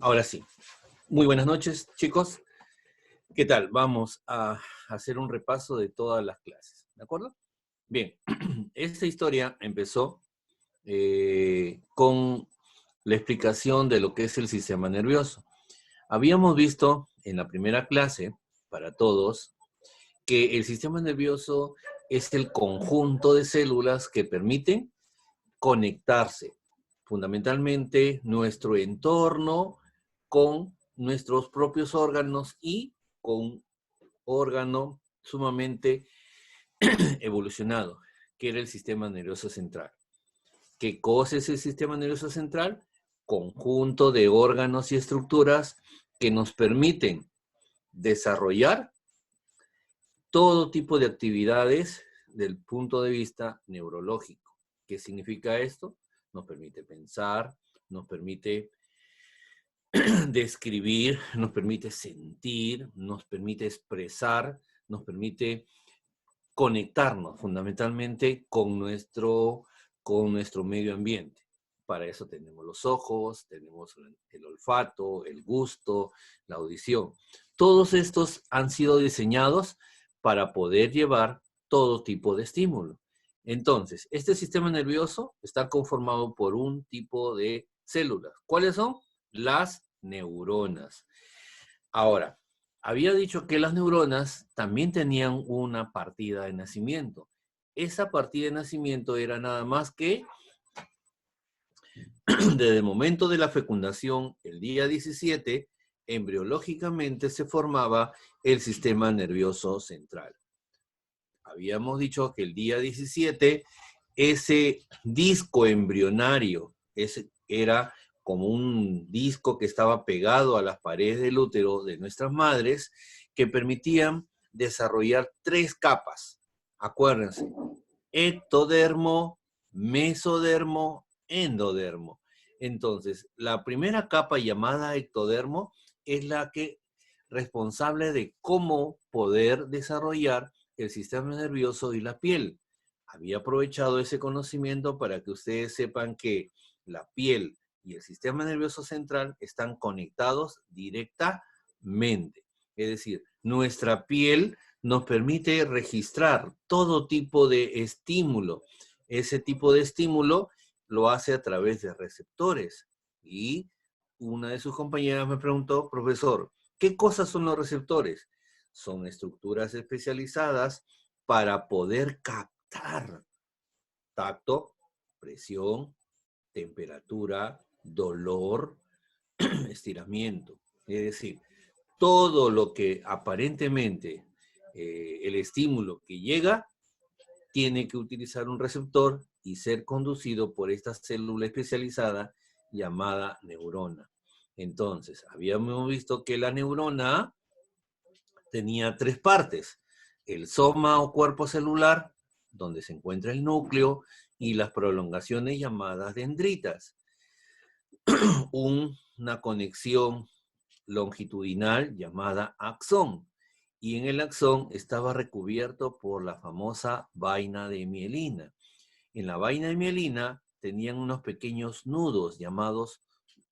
Ahora sí. Muy buenas noches, chicos. ¿Qué tal? Vamos a hacer un repaso de todas las clases, ¿de acuerdo? Bien, esta historia empezó con la explicación de lo que es el sistema nervioso. Habíamos visto en la primera clase, para todos, que el sistema nervioso es el conjunto de células que permiten conectarse, fundamentalmente nuestro entorno con nuestros propios órganos y con un órgano sumamente evolucionado, que era el sistema nervioso central. ¿Qué cosa es el sistema nervioso central? Conjunto de órganos y estructuras que nos permiten desarrollar todo tipo de actividades del punto de vista neurológico. ¿Qué significa esto? Nos permite pensar, nos permite describir, nos permite sentir, nos permite expresar, nos permite conectarnos fundamentalmente con nuestro medio ambiente. Para eso tenemos los ojos, tenemos el olfato, el gusto, la audición. Todos estos han sido diseñados para poder llevar todo tipo de estímulo. Entonces, este sistema nervioso está conformado por un tipo de células. ¿Cuáles son? Las neuronas. Ahora, había dicho que las neuronas también tenían una partida de nacimiento. Esa partida de nacimiento era nada más que desde el momento de la fecundación, el día 17, embriológicamente se formaba el sistema nervioso central. Habíamos dicho que el día 17, ese disco embrionario, era como un disco que estaba pegado a las paredes del útero de nuestras madres, que permitían desarrollar 3 capas. Acuérdense, ectodermo, mesodermo, endodermo. Entonces, la primera capa llamada ectodermo es la que responsable de cómo poder desarrollar el sistema nervioso y la piel. Había aprovechado ese conocimiento para que ustedes sepan que la piel y el sistema nervioso central están conectados directamente. Es decir, nuestra piel nos permite registrar todo tipo de estímulo. Ese tipo de estímulo lo hace a través de receptores. Y una de sus compañeras me preguntó, profesor, ¿qué cosas son los receptores? Son estructuras especializadas para poder captar tacto, presión, temperatura, dolor, estiramiento. Es decir, todo lo que aparentemente el estímulo que llega tiene que utilizar un receptor y ser conducido por esta célula especializada llamada neurona. Entonces, habíamos visto que la neurona tenía 3 partes: el soma o cuerpo celular, donde se encuentra el núcleo, y las prolongaciones llamadas dendritas. Una conexión longitudinal llamada axón, y en el axón estaba recubierto por la famosa vaina de mielina. En la vaina de mielina tenían unos pequeños nudos llamados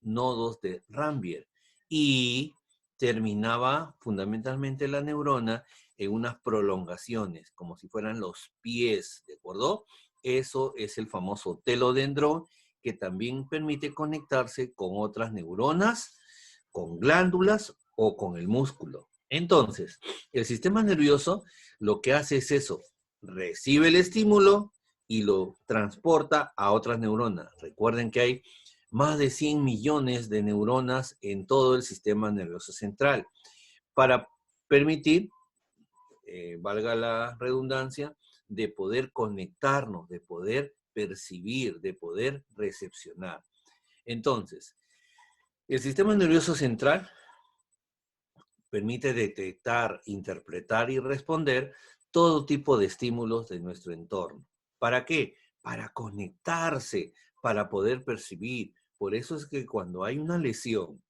nodos de Rambier, y terminaba fundamentalmente la neurona en unas prolongaciones, como si fueran los pies, ¿de acuerdo? Eso es el famoso telodendrón, que también permite conectarse con otras neuronas, con glándulas o con el músculo. Entonces, el sistema nervioso lo que hace es eso: recibe el estímulo y lo transporta a otras neuronas. Recuerden que hay más de 100 millones de neuronas en todo el sistema nervioso central, para permitir, valga la redundancia, de poder conectarnos, de poder percibir, de poder recepcionar. Entonces, el sistema nervioso central permite detectar, interpretar y responder todo tipo de estímulos de nuestro entorno. ¿Para qué? Para conectarse, para poder percibir. Por eso es que cuando hay una lesión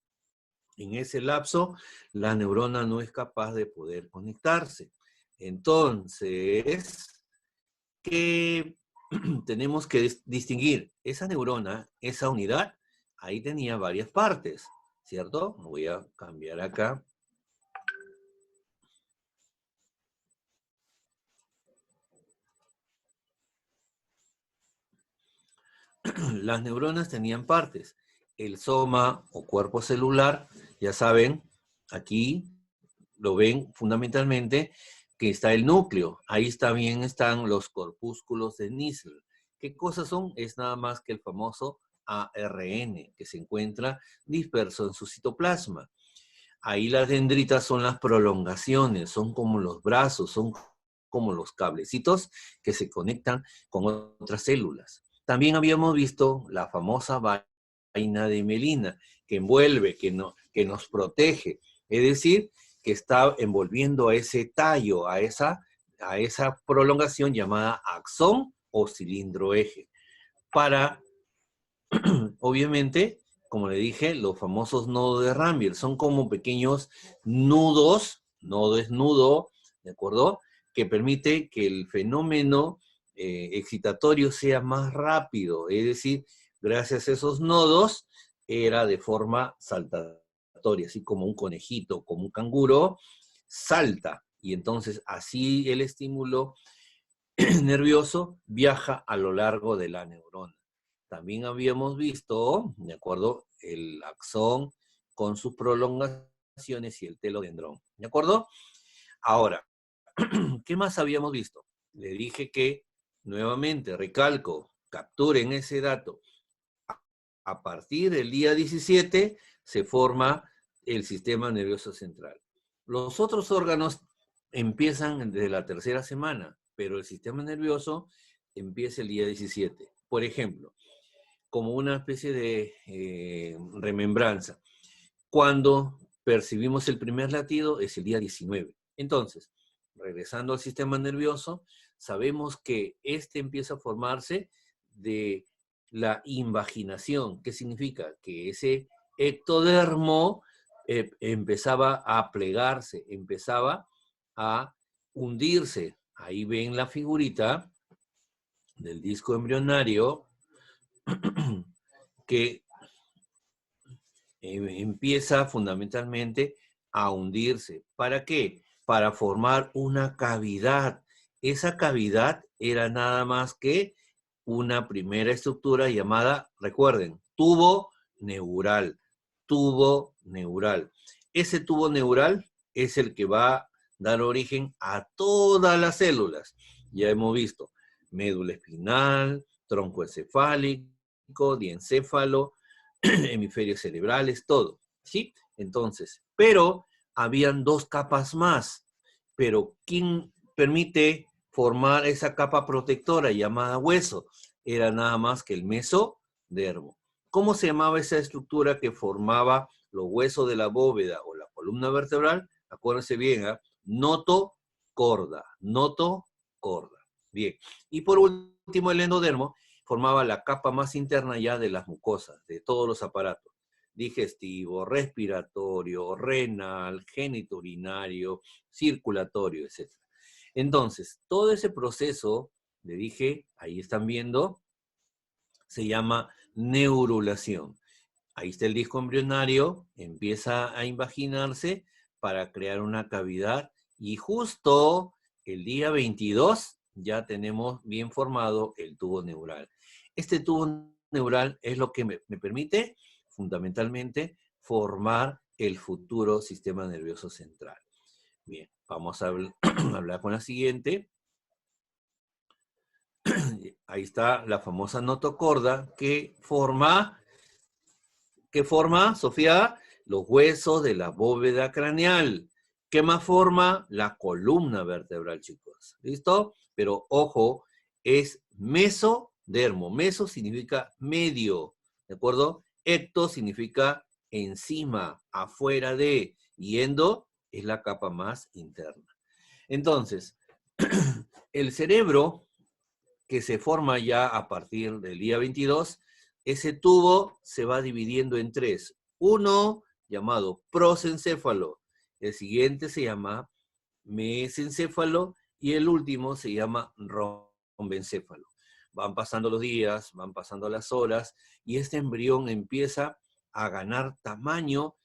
en ese lapso, la neurona no es capaz de poder conectarse. Entonces, ¿qué tenemos que distinguir? Esa neurona, esa unidad, ahí tenía varias partes, ¿cierto? Voy a cambiar acá. Las neuronas tenían partes. El soma o cuerpo celular, ya saben, aquí lo ven fundamentalmente que está el núcleo. Ahí también están los corpúsculos de Nissl. ¿Qué cosas son? Es nada más que el famoso ARN, que se encuentra disperso en su citoplasma. Ahí las dendritas son las prolongaciones, son como los brazos, son como los cablecitos que se conectan con otras células. También habíamos visto la famosa vaina de mielina, que envuelve, que nos protege. Es decir, que está envolviendo a ese tallo, a esa prolongación llamada axón o cilindro eje. Para, obviamente, como le dije, los famosos nodos de Rambier son como pequeños nudos, nodo es nudo, ¿de acuerdo? Que permite que el fenómeno excitatorio sea más rápido, es decir, gracias a esos nodos era de forma saltatoria, así como un conejito, como un canguro, salta, y entonces así el estímulo nervioso viaja a lo largo de la neurona. También habíamos visto, ¿de acuerdo? El axón con sus prolongaciones y el telodendrón, ¿de acuerdo? Ahora, ¿qué más habíamos visto? Le dije que, nuevamente, recalco, capturen ese dato. A partir del día 17 se forma el sistema nervioso central. Los otros órganos empiezan desde la tercera semana, pero el sistema nervioso empieza el día 17. Por ejemplo, como una especie de remembranza. Cuando percibimos el primer latido es el día 19. Entonces, regresando al sistema nervioso, sabemos que este empieza a formarse de la invaginación. ¿Qué significa? Que ese ectodermo empezaba a plegarse, empezaba a hundirse. Ahí ven la figurita del disco embrionario que empieza fundamentalmente a hundirse. ¿Para qué? Para formar una cavidad. Esa cavidad era nada más que una primera estructura llamada, recuerden, tubo neural. Tubo neural. Ese tubo neural es el que va a dar origen a todas las células. Ya hemos visto médula espinal, tronco encefálico, diencéfalo, hemisferios cerebrales, todo, ¿sí? Entonces, pero habían dos capas más, pero ¿quién permite formar esa capa protectora llamada hueso? Era nada más que el mesodermo. ¿Cómo se llamaba esa estructura que formaba los huesos de la bóveda o la columna vertebral? Acuérdense bien, ¿eh? Notocorda, notocorda. Bien. Y por último, el endodermo formaba la capa más interna ya de las mucosas, de todos los aparatos, digestivo, respiratorio, renal, genitourinario, circulatorio, etc. Entonces, todo ese proceso, le dije, ahí están viendo, se llama neurulación. Ahí está el disco embrionario, empieza a invaginarse para crear una cavidad y justo el día 22 ya tenemos bien formado el tubo neural. Este tubo neural es lo que me permite fundamentalmente formar el futuro sistema nervioso central. Bien, vamos a hablar con la siguiente. Ahí está la famosa notocorda que forma, Sofía, los huesos de la bóveda craneal. ¿Qué más forma? La columna vertebral, chicos. ¿Listo? Pero ojo, es mesodermo. Meso significa medio, ¿de acuerdo? Ecto significa encima, afuera de, y endo es la capa más interna. Entonces, el cerebro que se forma ya a partir del día 22, ese tubo se va dividiendo en tres. Uno llamado prosencéfalo, el siguiente se llama mesencéfalo y el último se llama rombencéfalo. Van pasando los días, van pasando las horas y este embrión empieza a ganar tamaño,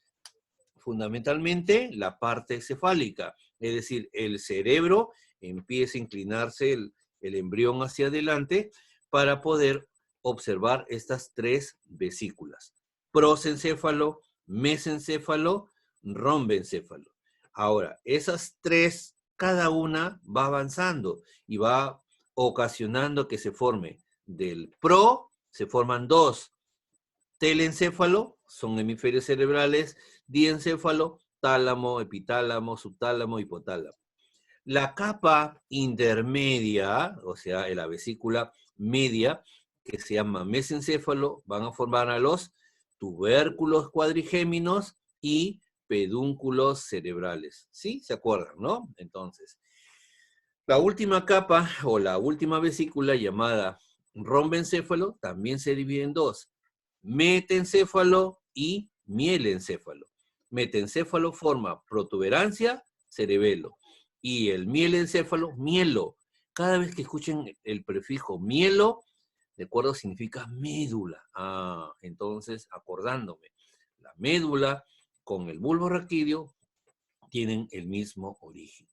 fundamentalmente la parte cefálica, es decir, el cerebro empieza a inclinarse el embrión hacia adelante para poder observar estas tres vesículas: prosencéfalo, mesencéfalo, rombencéfalo. Ahora, esas tres, cada una va avanzando y va ocasionando que se forme del se forman dos: telencéfalo, son hemisferios cerebrales; diencéfalo, tálamo, epitálamo, subtálamo, hipotálamo. La capa intermedia, o sea, la vesícula media, que se llama mesencéfalo, van a formar a los tubérculos cuadrigéminos y pedúnculos cerebrales. ¿Sí? ¿Se acuerdan, no? Entonces, la última capa o la última vesícula, llamada rombencéfalo, también se divide en dos: metencéfalo y mielencéfalo. Metencéfalo forma protuberancia, cerebelo, y el mielencéfalo, mielo. Cada vez que escuchen el prefijo mielo, de acuerdo, significa médula. Entonces, acordándome, la médula con el bulbo raquídeo tienen el mismo origen.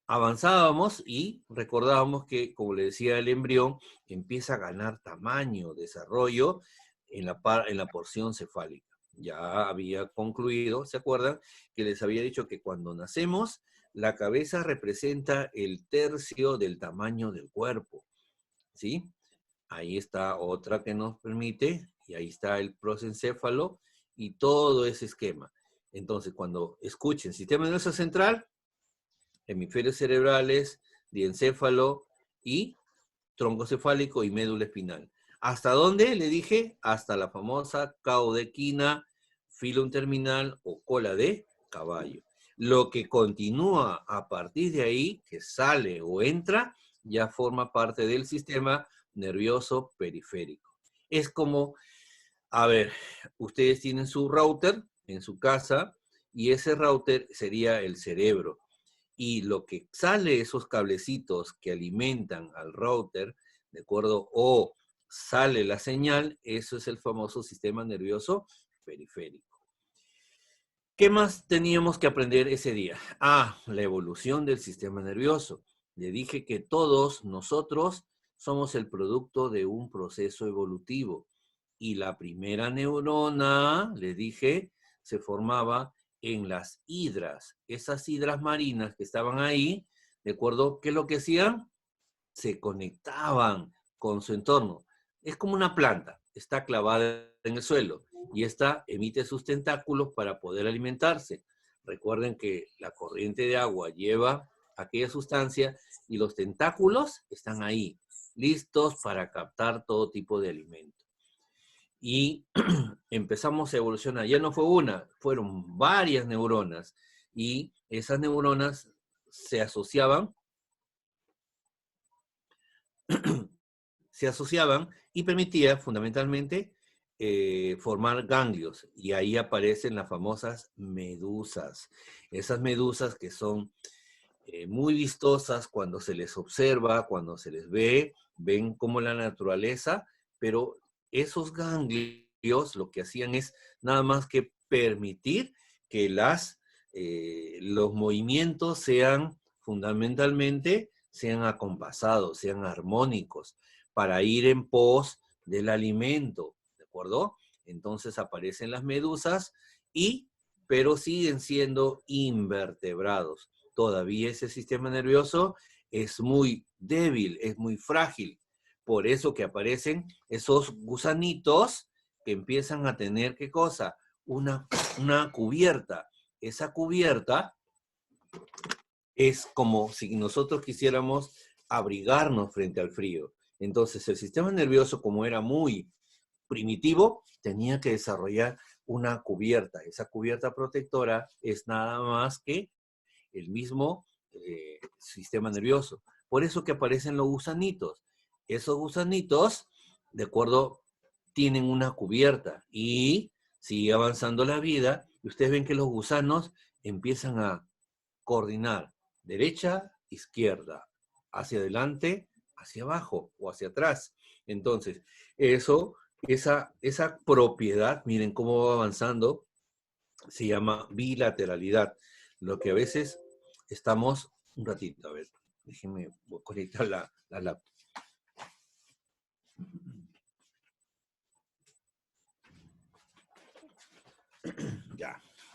Avanzábamos y recordábamos que, como le decía, el embrión empieza a ganar tamaño, desarrollo en la porción cefálica. Ya había concluido, ¿se acuerdan? Que les había dicho que cuando nacemos, la cabeza representa el tercio del tamaño del cuerpo, ¿sí? Ahí está otra que nos permite, y ahí está el prosencéfalo y todo ese esquema. Entonces, cuando escuchen sistema nervioso central, hemisferios cerebrales, diencéfalo y tronco cefálico y médula espinal. ¿Hasta dónde? Le dije, hasta la famosa caudequina, filum terminal o cola de caballo. Lo que continúa a partir de ahí, que sale o entra, ya forma parte del sistema nervioso periférico. Es como, a ver, ustedes tienen su router en su casa y ese router sería el cerebro. Y lo que sale, esos cablecitos que alimentan al router, ¿de acuerdo? O sale la señal, eso es el famoso sistema nervioso periférico. ¿Qué más teníamos que aprender ese día? La evolución del sistema nervioso. Le dije que todos nosotros somos el producto de un proceso evolutivo. Y la primera neurona, le dije, se formaba en las hidras. Esas hidras marinas que estaban ahí, ¿de acuerdo? ¿Qué es lo que hacían? Se conectaban con su entorno. Es como una planta, está clavada en el suelo y esta emite sus tentáculos para poder alimentarse. Recuerden que la corriente de agua lleva aquella sustancia y los tentáculos están ahí, listos para captar todo tipo de alimento. Y empezamos a evolucionar. Ya no fue una, fueron varias neuronas y esas neuronas se asociaban y permitía fundamentalmente formar ganglios. Y ahí aparecen las famosas medusas. Esas medusas que son muy vistosas cuando se les observa, cuando se les ve, ven como la naturaleza, pero esos ganglios lo que hacían es nada más que permitir que los movimientos sean fundamentalmente, sean acompasados, sean armónicos, para ir en pos del alimento, ¿de acuerdo? Entonces aparecen las medusas pero siguen siendo invertebrados. Todavía ese sistema nervioso es muy débil, es muy frágil. Por eso que aparecen esos gusanitos que empiezan a tener, ¿qué cosa? Una cubierta. Esa cubierta es como si nosotros quisiéramos abrigarnos frente al frío. Entonces, el sistema nervioso, como era muy primitivo, tenía que desarrollar una cubierta. Esa cubierta protectora es nada más que el mismo sistema nervioso. Por eso que aparecen los gusanitos. Esos gusanitos, de acuerdo, tienen una cubierta y sigue avanzando la vida y ustedes ven que los gusanos empiezan a coordinar derecha, izquierda, hacia adelante, hacia abajo o hacia atrás. Entonces, eso esa propiedad, miren cómo va avanzando, se llama bilateralidad. Lo que a veces estamos, un ratito, a ver, déjenme conectar la laptop.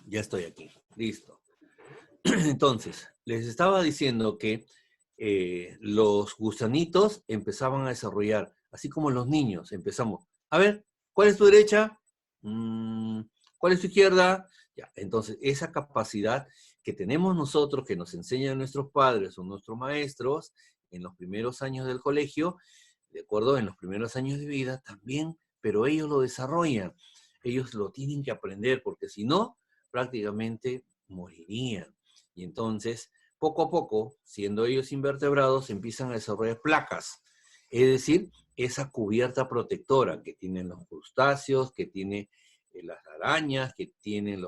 Ya estoy aquí, listo. Entonces, les estaba diciendo que los gusanitos empezaban a desarrollar, así como los niños, empezamos, a ver, ¿cuál es tu derecha? ¿Cuál es tu izquierda? Ya, entonces, esa capacidad que tenemos nosotros, que nos enseñan nuestros padres o nuestros maestros en los primeros años del colegio, ¿de acuerdo? En los primeros años de vida también, pero ellos lo desarrollan, ellos lo tienen que aprender, porque si no, prácticamente morirían. Y entonces, poco a poco, siendo ellos invertebrados, empiezan a desarrollar placas, es decir, esa cubierta protectora que tienen los crustáceos, que tiene las arañas, que tienen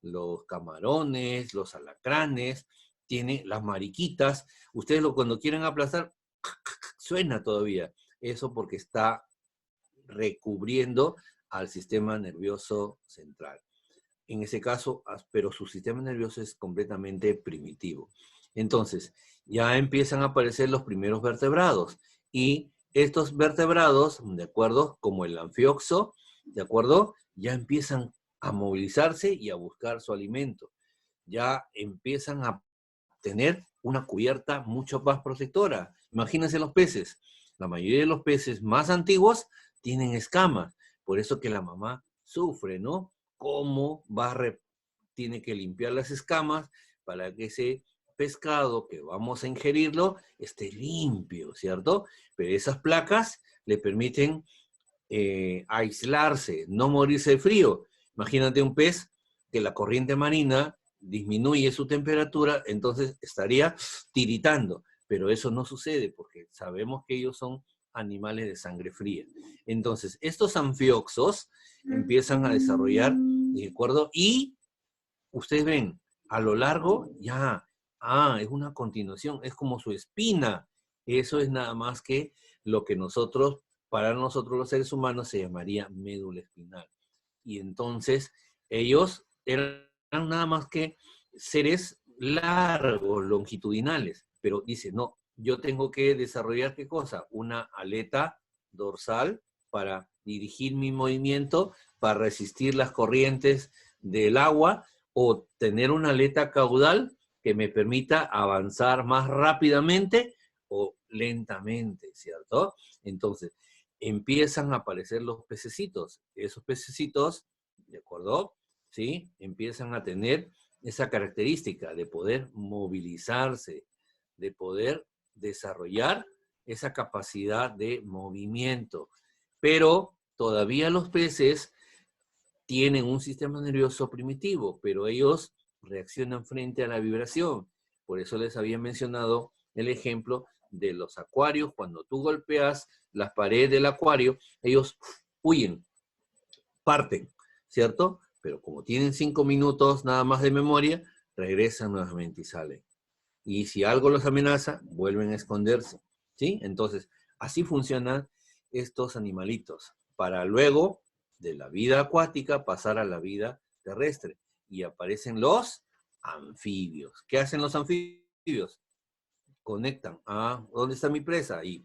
los camarones, los alacranes, tiene las mariquitas. Ustedes cuando quieren aplastar, suena todavía. Eso porque está recubriendo al sistema nervioso central. En ese caso, pero su sistema nervioso es completamente primitivo. Entonces, ya empiezan a aparecer los primeros vertebrados. Y estos vertebrados, ¿de acuerdo? Como el anfioxo, ¿de acuerdo? Ya empiezan a movilizarse y a buscar su alimento. Ya empiezan a tener una cubierta mucho más protectora. Imagínense los peces. La mayoría de los peces más antiguos tienen escamas. Por eso que la mamá sufre, ¿no? Cómo tiene que limpiar las escamas para que ese pescado que vamos a ingerirlo esté limpio, ¿cierto? Pero esas placas le permiten aislarse, no morirse de frío. Imagínate un pez que la corriente marina disminuye su temperatura, entonces estaría tiritando. Pero eso no sucede porque sabemos que ellos son animales de sangre fría. Entonces, estos anfioxos empiezan a desarrollar, ¿de acuerdo? Y ustedes ven, a lo largo, ya, es una continuación, es como su espina. Eso es nada más que lo que para nosotros los seres humanos se llamaría médula espinal. Y entonces, ellos eran nada más que seres largos, longitudinales. Pero dice, no, yo tengo que desarrollar, ¿qué cosa? Una aleta dorsal para dirigir mi movimiento, para resistir las corrientes del agua, o tener una aleta caudal que me permita avanzar más rápidamente o lentamente, ¿cierto? Entonces, empiezan a aparecer los pececitos. Esos pececitos, ¿de acuerdo? ¿Sí? Empiezan a tener esa característica de poder movilizarse, de poder desarrollar esa capacidad de movimiento. Pero todavía los peces tienen un sistema nervioso primitivo, pero ellos reaccionan frente a la vibración. Por eso les había mencionado el ejemplo de los acuarios. Cuando tú golpeas las paredes del acuario, ellos huyen, parten, ¿cierto? Pero como tienen 5 minutos nada más de memoria, regresan nuevamente y salen. Y si algo los amenaza, vuelven a esconderse, ¿sí? Entonces, así funcionan estos animalitos, para luego de la vida acuática pasar a la vida terrestre. Y aparecen los anfibios. ¿Qué hacen los anfibios? Conectan, ¿dónde está mi presa? Y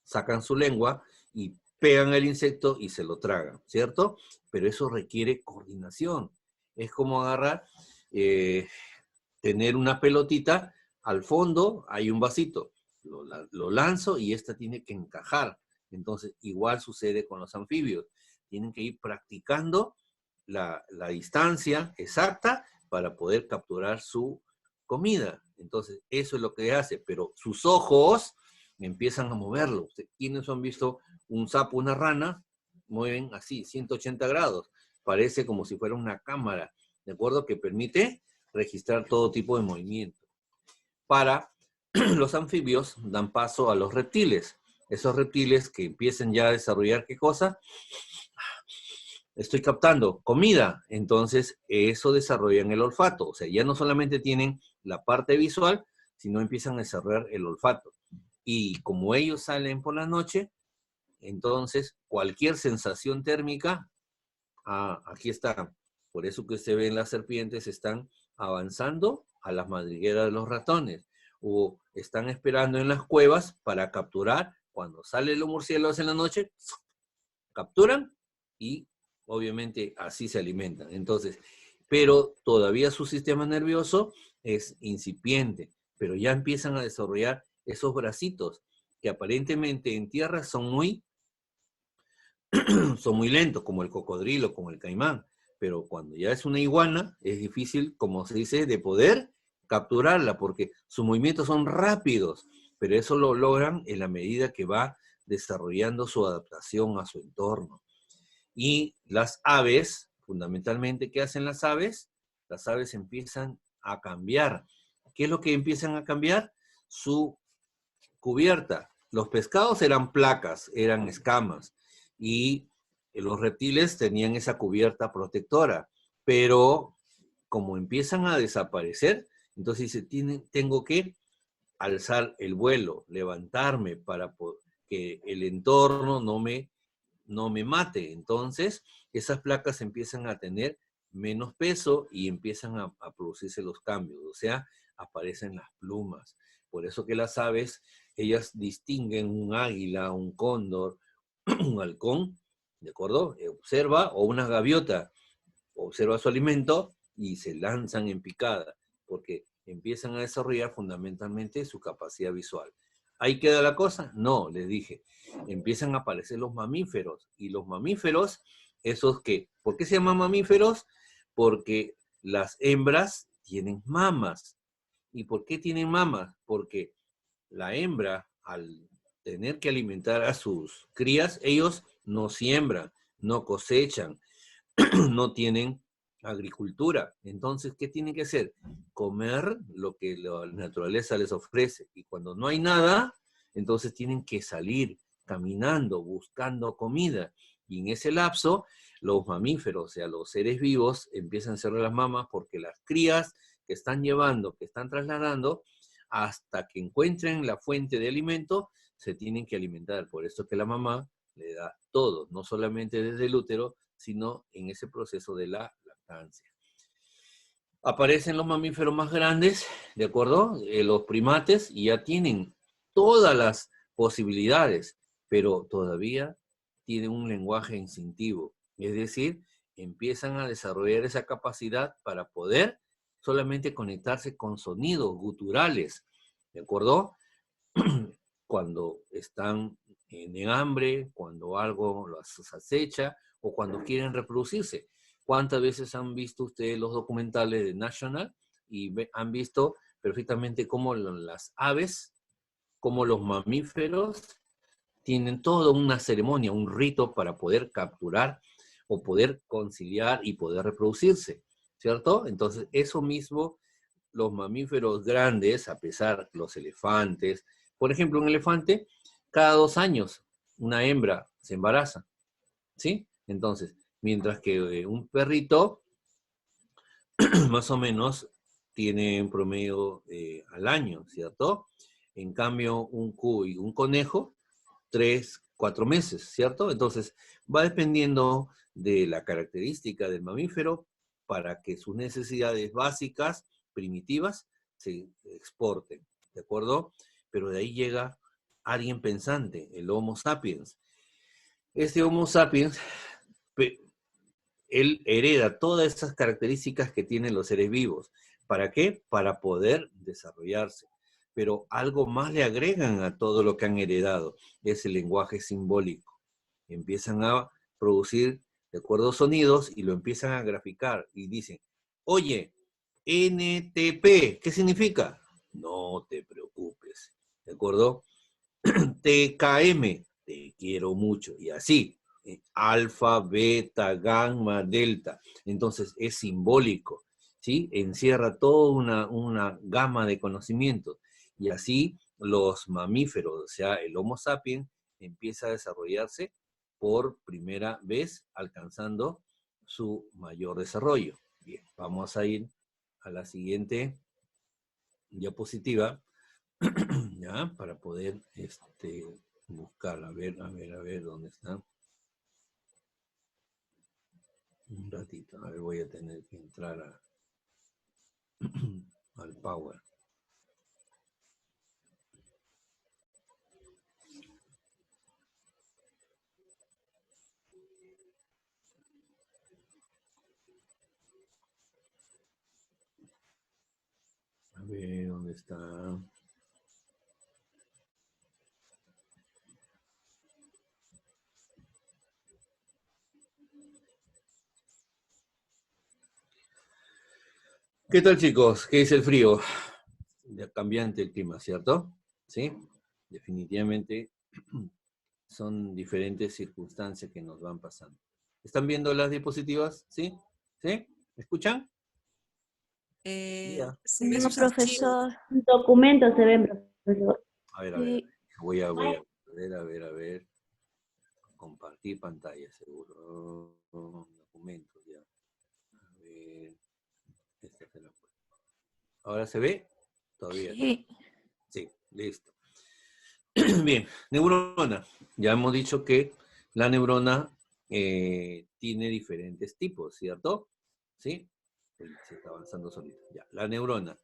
sacan su lengua y pegan el insecto y se lo tragan, ¿cierto? Pero eso requiere coordinación. Es como agarrar, tener una pelotita, al fondo hay un vasito, lo lanzo y esta tiene que encajar. Entonces, igual sucede con los anfibios. Tienen que ir practicando la distancia exacta para poder capturar su comida. Entonces, eso es lo que hace, pero sus ojos empiezan a moverlo. ¿Quiénes han visto un sapo, una rana? Mueven así, 180 grados. Parece como si fuera una cámara, ¿de acuerdo? Que permite registrar todo tipo de movimiento. Para los anfibios dan paso a los reptiles. Esos reptiles que empiecen ya a desarrollar, ¿qué cosa? Estoy captando comida. Entonces, eso desarrollan el olfato. O sea, ya no solamente tienen la parte visual, sino empiezan a desarrollar el olfato. Y como ellos salen por la noche, Entonces, cualquier sensación térmica, aquí está. Por eso que se ven las serpientes están avanzando a las madrigueras de los ratones, o están esperando en las cuevas para capturar. Cuando salen los murciélagos en la noche, capturan y obviamente así se alimentan. Entonces, pero todavía su sistema nervioso es incipiente, pero ya empiezan a desarrollar esos bracitos que aparentemente en tierra son muy lentos, como el cocodrilo, como el caimán, pero cuando ya es una iguana, es difícil, como se dice, de poder capturarla, porque sus movimientos son rápidos, pero eso lo logran en la medida que va desarrollando su adaptación a su entorno. Y las aves, fundamentalmente, ¿qué hacen las aves? Las aves empiezan a cambiar. ¿Qué es lo que empiezan a cambiar? Su cubierta. Los pescados eran placas, eran escamas, y los reptiles tenían esa cubierta protectora, pero como empiezan a desaparecer, entonces dice, tengo que alzar el vuelo, levantarme para que el entorno no me mate. Entonces, esas placas empiezan a tener menos peso y empiezan a producirse los cambios, o sea, aparecen las plumas. Por eso que las aves, ellas distinguen un águila, un cóndor, un halcón, ¿de acuerdo? Observa, o una gaviota, observa su alimento y se lanzan en picada, porque empiezan a desarrollar fundamentalmente su capacidad visual. ¿Ahí queda la cosa? No, les dije. Empiezan a aparecer los mamíferos, y los mamíferos, esos que, ¿por qué se llaman mamíferos? Porque las hembras tienen mamas. ¿Y por qué tienen mamas? Porque la hembra, al tener que alimentar a sus crías, ellos no siembran, no cosechan, no tienen agricultura. Entonces, ¿qué tienen que hacer? Comer lo que la naturaleza les ofrece. Y cuando no hay nada, entonces tienen que salir caminando, buscando comida. Y en ese lapso, los mamíferos, o sea, los seres vivos, empiezan a cerrar las mamas porque las crías que están llevando, que están trasladando, hasta que encuentren la fuente de alimento, se tienen que alimentar. Por eso que la mamá le da todo, no solamente desde el útero, sino en ese proceso de la lactancia. Aparecen los mamíferos más grandes, ¿de acuerdo? Los primates, y ya tienen todas las posibilidades, pero todavía tienen un lenguaje instintivo. Es decir, empiezan a desarrollar esa capacidad para poder solamente conectarse con sonidos guturales, ¿de acuerdo? Cuando están en hambre, cuando algo los acecha o cuando quieren reproducirse. ¿Cuántas veces han visto ustedes los documentales de National y han visto perfectamente cómo las aves, cómo los mamíferos tienen toda una ceremonia, un rito para poder capturar o poder conciliar y poder reproducirse, ¿cierto? Entonces, eso mismo, los mamíferos grandes, a pesar de los elefantes, por ejemplo, un elefante, cada 2 años una hembra se embaraza, ¿sí? Entonces, mientras que un perrito, más o menos, tiene un promedio al año, ¿cierto? En cambio, un cuy, un conejo, 3, 4 meses, ¿cierto? Entonces, va dependiendo de la característica del mamífero para que sus necesidades básicas, primitivas, se exporten, ¿de acuerdo? Pero de ahí llega alguien pensante, el Homo sapiens. Este Homo sapiens, él hereda todas esas características que tienen los seres vivos. ¿Para qué? Para poder desarrollarse. Pero algo más le agregan a todo lo que han heredado, es el lenguaje simbólico. Empiezan a producir, de acuerdo, sonidos y lo empiezan a graficar y dicen, oye, NTP, ¿qué significa? No te preocupes, ¿de acuerdo? TKM, te quiero mucho, y así, alfa, beta, gamma, delta. Entonces es simbólico, ¿sí? Encierra toda una gama de conocimientos. Y así los mamíferos, o sea, el Homo sapiens, empieza a desarrollarse por primera vez, alcanzando su mayor desarrollo. Bien, vamos a ir a la siguiente diapositiva, ¿ya? Para poder buscar, a ver, ¿dónde está? Un ratito, a ver, voy a tener que entrar al Power. A ver, ¿dónde está? ¿Qué tal, chicos? ¿Qué es el frío? Ya cambiante el clima, ¿cierto? Sí, definitivamente son diferentes circunstancias que nos van pasando. ¿Están viendo las diapositivas? ¿Sí? ¿Sí? ¿Me escuchan? Ya. Se ve No, sus archivos. profesor. Documentos se ven, profesor. A ver. Sí. Voy a ver. Compartir pantalla, seguro. Documentos, ya. A ver. Esta se la puedo. ¿Ahora se ve? Todavía. Sí. Sí, listo. Bien, neurona. Ya hemos dicho que la neurona tiene diferentes tipos, ¿cierto? ¿Sí? Se está avanzando solito. Ya, la neurona.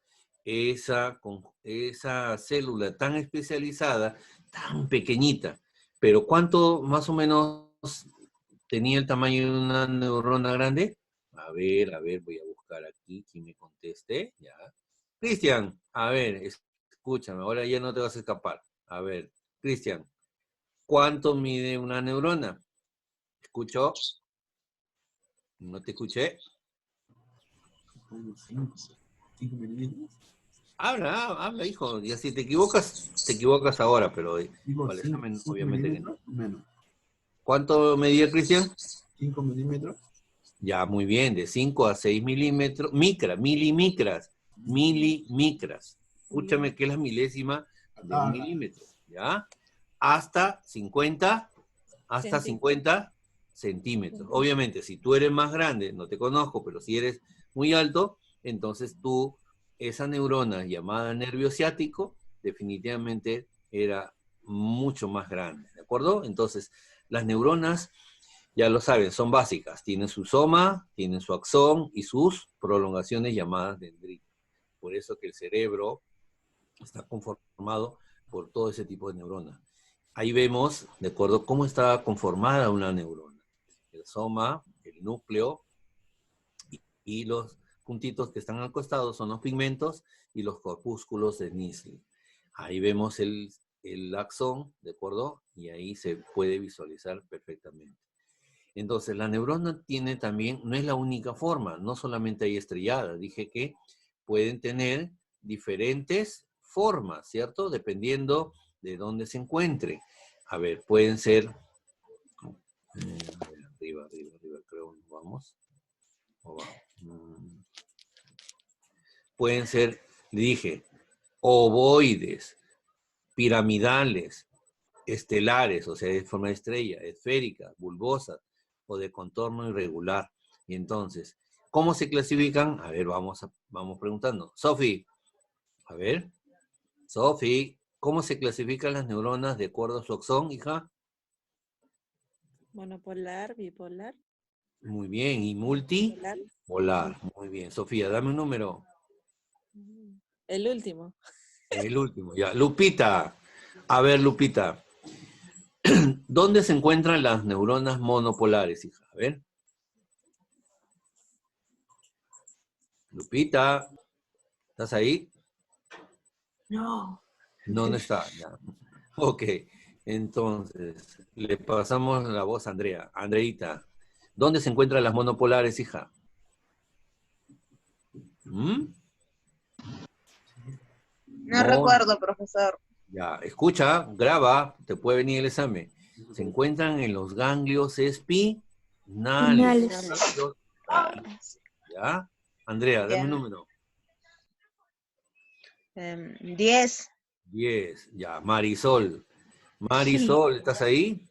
Esa célula tan especializada, tan pequeñita, pero ¿cuánto más o menos tenía el tamaño de una neurona grande? A ver, voy a buscar aquí quien me conteste. Ya. Cristian, a ver, escúchame, ahora ya no te vas a escapar. A ver, Cristian, ¿cuánto mide una neurona? ¿Escuchó? ¿No te escuché? 5 milímetros. Habla, hijo. Y si te equivocas ahora, pero Digo, vale, 5 obviamente que no. milímetros menos. ¿Cuánto medía Cristian? 5 milímetros. Ya, muy bien, de 5 a 6 milímetros, milimicras. Escúchame que es la milésima de un milímetro, ¿ya? Hasta 50 centímetros. Obviamente, si tú eres más grande, no te conozco, pero si eres muy alto, entonces esa neurona llamada nervio ciático, definitivamente era mucho más grande, ¿de acuerdo? Entonces, las neuronas, ya lo saben, son básicas. Tienen su soma, tienen su axón y sus prolongaciones llamadas dendritas. Por eso que el cerebro está conformado por todo ese tipo de neuronas. Ahí vemos, de acuerdo, cómo está conformada una neurona. El soma, el núcleo y los puntitos que están al costado son los pigmentos y los corpúsculos de Nissl. Ahí vemos el axón, ¿de acuerdo? Y ahí se puede visualizar perfectamente. Entonces, la neurona tiene también, no es la única forma, no solamente hay estrelladas, dije que pueden tener diferentes formas, ¿cierto? Dependiendo de dónde se encuentre. A ver, pueden ser, arriba, creo, vamos. Pueden ser, dije, ovoides, piramidales, estelares, o sea, de forma de estrella, esféricas, bulbosas, o de contorno irregular. Y entonces, ¿cómo se clasifican? A ver, vamos preguntando. Sofi, a ver, Sofi, ¿cómo se clasifican las neuronas de acuerdo a su axón, hija? Monopolar, bipolar. Muy bien, ¿y multipolar? Muy bien. Sofía, dame un número. El último. El último, ya. Lupita, a ver, Lupita, ¿dónde se encuentran las neuronas monopolares, hija? A ver. Lupita, ¿estás ahí? No. No está. Ya. Ok, entonces, le pasamos la voz a Andrea. Andreita, ¿dónde se encuentran las monopolares, hija? ¿Mm? No recuerdo, profesor. Ya, escucha, graba, te puede venir el examen. Se encuentran en los ganglios espinales. Finales. ¿Ya? Andrea, dame un Ya. número. 10. 10. Ya, Marisol. Marisol, ¿estás ahí?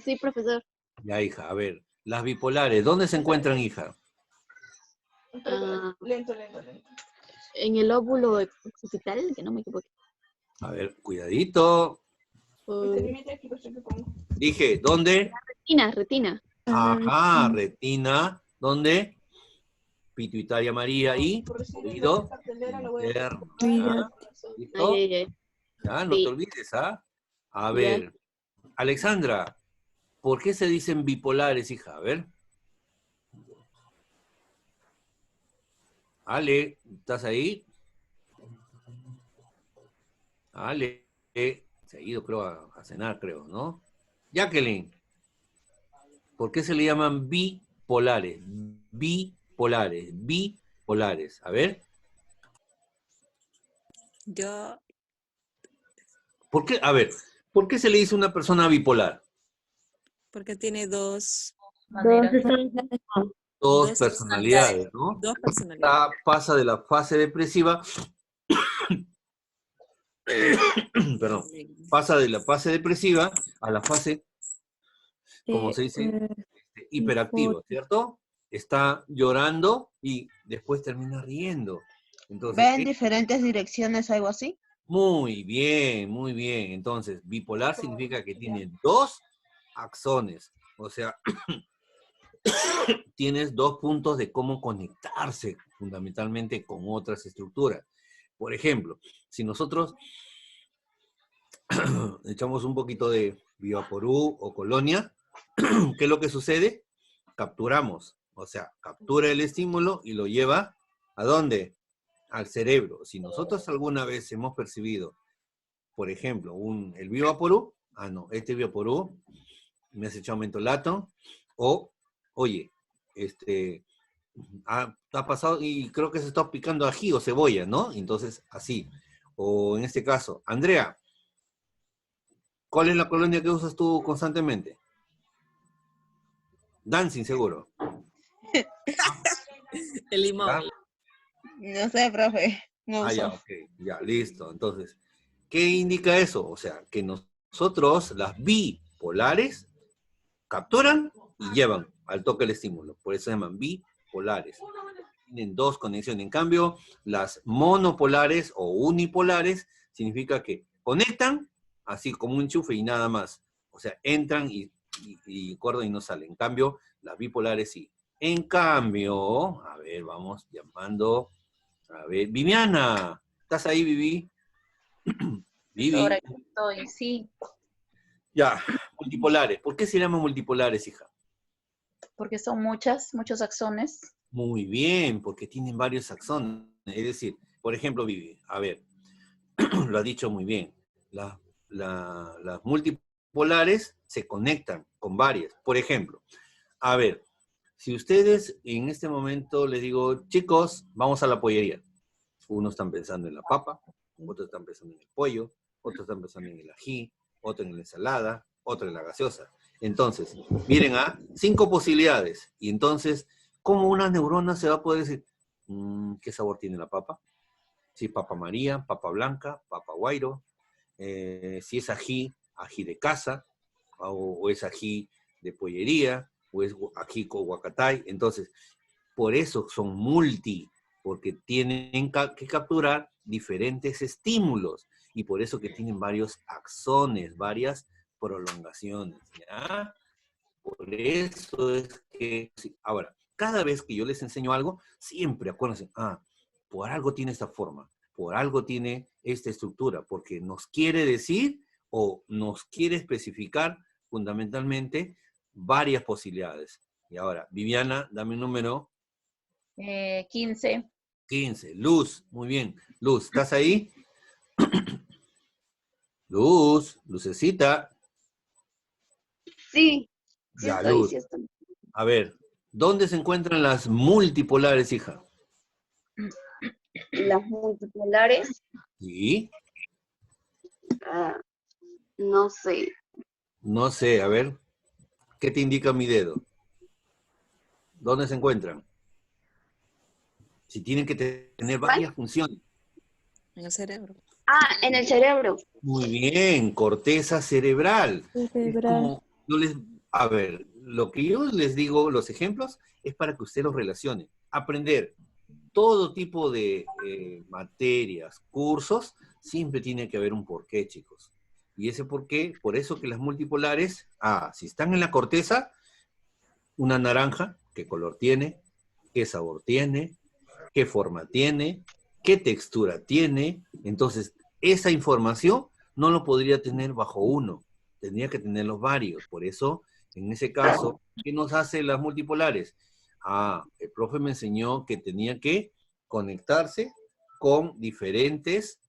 Sí, profesor. Ya, hija, a ver. Las bipolares, ¿dónde se encuentran, hija? Lento. En el óvulo occipital, que no me equivoque. A ver, cuidadito. Dije, ¿dónde? Retina. Ajá, retina. ¿Dónde? Pituitaria María y oído interno. ¿Ah? ¿Listo? Ay. Ya, no te Sí. olvides, ¿ah? A Ya. ver, Alexandra, ¿por qué se dicen bipolares, hija? A ver. Ale, ¿estás ahí? Ale, se ha ido, creo, a cenar, creo, ¿no? Jacqueline, ¿por qué se le llaman bipolares? Bipolares. A ver, Yo, ¿por qué? A ver, ¿por qué se le dice una persona bipolar? porque tiene dos Dos estados de ánimo. Dos Dos personalidades, ¿no? dos personalidades. Pasa de la fase depresiva, perdón, pasa de la fase depresiva a la fase, como se dice, hiperactivo, ¿cierto? Está llorando y después termina riendo. Entonces, ¿Ve en diferentes direcciones, algo así? muy bien, muy bien. Entonces, bipolar significa que tiene dos axones. O sea, tienes dos puntos de cómo conectarse fundamentalmente con otras estructuras. Por ejemplo, si nosotros echamos un poquito de Vivaporú o Colonia, ¿qué es lo que sucede? Capturamos. O sea, captura el estímulo y lo lleva ¿a dónde? Al cerebro. Si nosotros alguna vez hemos percibido, por ejemplo, el Vivaporú, este Vivaporú me has echado mentolato, o, oye, ha pasado y creo que se está picando ají o cebolla, ¿no? Entonces, así. O en este caso, Andrea, ¿cuál es la colonia que usas tú constantemente? Dancing, seguro. El limón. ¿Ya? No sé, profe. No Ya, uso. ok, ya, listo. Entonces, ¿qué indica eso? O sea, que nosotros, las bipolares, capturan y llevan al toque el estímulo. Por eso se llaman bipolares. Tienen dos conexiones. En cambio, las monopolares o unipolares significa que conectan, así como un enchufe y nada más. O sea, entran y acuerdan y no salen. En cambio, las bipolares sí. En cambio, a ver, vamos llamando. A ver, Viviana, ¿estás ahí, Vivi? Vivi. Ahora aquí estoy, sí, Ya, multipolares. ¿Por qué se llaman multipolares, hija? porque son muchos axones. Muy bien, porque tienen varios axones. Es decir, por ejemplo, Vivi, a ver, lo ha dicho muy bien. Las multipolares se conectan con varias. Por ejemplo, a ver, si ustedes en este momento les digo, chicos, vamos a la pollería. Unos están pensando en la papa, otros están pensando en el pollo, otros están pensando en el ají, otro en la ensalada, otro en la gaseosa. Entonces, miren a 5 posibilidades. Y entonces, ¿cómo una neurona se va a poder decir, qué sabor tiene la papa? Si es papa María, papa blanca, papa guairo, si es ají, ají de casa, o es ají de pollería, o es ají con huacatay. Entonces, por eso son multi, porque tienen que capturar diferentes estímulos, y por eso que tienen varios axones, varias prolongaciones, ¿ya? Por eso es que, sí. Ahora, cada vez que yo les enseño algo, siempre acuérdense, por algo tiene esta forma, por algo tiene esta estructura, porque nos quiere decir o nos quiere especificar fundamentalmente varias posibilidades. Y ahora, Viviana, dame un número. 15. 15. Luz, muy bien. Luz, ¿estás ahí? Luz, lucecita. Sí, sí Ya, estoy, Luz. sí estoy. A ver, ¿dónde se encuentran las multipolares, hija? Las multipolares, Sí. no sé. No sé, a ver, ¿qué te indica mi dedo? ¿Dónde se encuentran? Si tienen que tener varias funciones. En el cerebro. En el cerebro. Muy bien, corteza cerebral. Es Cerebral. como, a ver, lo que yo les digo, los ejemplos, es para que usted los relacione. Aprender todo tipo de materias, cursos, siempre tiene que haber un porqué, chicos. ¿Y ese por qué? Por eso que las multipolares, si están en la corteza, una naranja, ¿qué color tiene? ¿Qué sabor tiene? ¿Qué forma tiene? ¿Qué textura tiene? Entonces, esa información no lo podría tener bajo uno, tendría que tenerlos varios. Por eso, en ese caso, ¿qué nos hace las multipolares? El profe me enseñó que tenía que conectarse con diferentes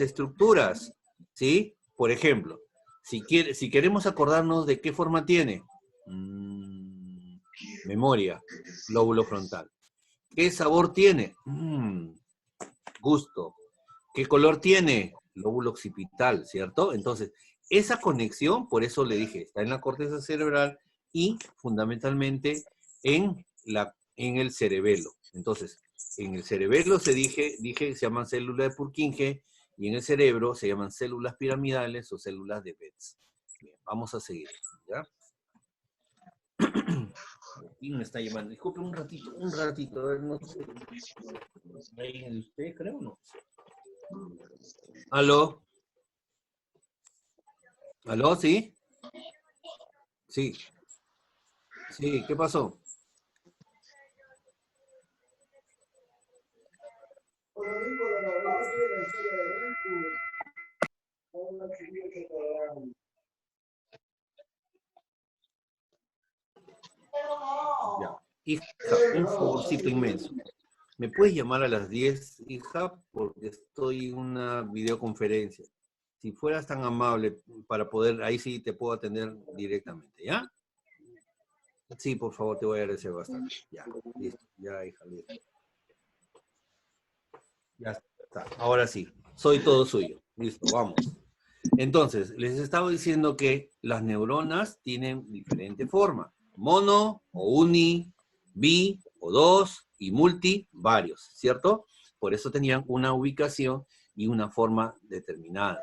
estructuras, ¿sí? Por ejemplo, si queremos acordarnos de qué forma tiene, memoria, lóbulo frontal. ¿Qué sabor tiene? Gusto. ¿Qué color tiene? Lóbulo occipital, ¿cierto? Entonces, esa conexión, por eso le dije, está en la corteza cerebral y fundamentalmente en el cerebelo. Entonces, en el cerebelo dije, se llaman células de Purkinje, y en el cerebro se llaman células piramidales o células de Betz. Bien, vamos a seguir, ¿ya? ¿Quién me está llamando? Disculpe un ratito, a ver, no sé. ¿Ahí en usted, creo, no? ¿Aló? ¿Aló, sí? Sí. Sí, ¿qué pasó? Ya. Hija, un favorcito inmenso. ¿Me puedes llamar a las 10, hija? Porque estoy en una videoconferencia. Si fueras tan amable para poder, ahí sí te puedo atender directamente, ¿ya? Sí, por favor, te voy a agradecer bastante. Ya, listo. Ya, hija, listo. Ya está. Ahora sí, soy todo suyo. Listo, vamos. Entonces, les estaba diciendo que las neuronas tienen diferente forma. Mono o uni, bi o dos y multi, varios, ¿cierto? Por eso tenían una ubicación y una forma determinada.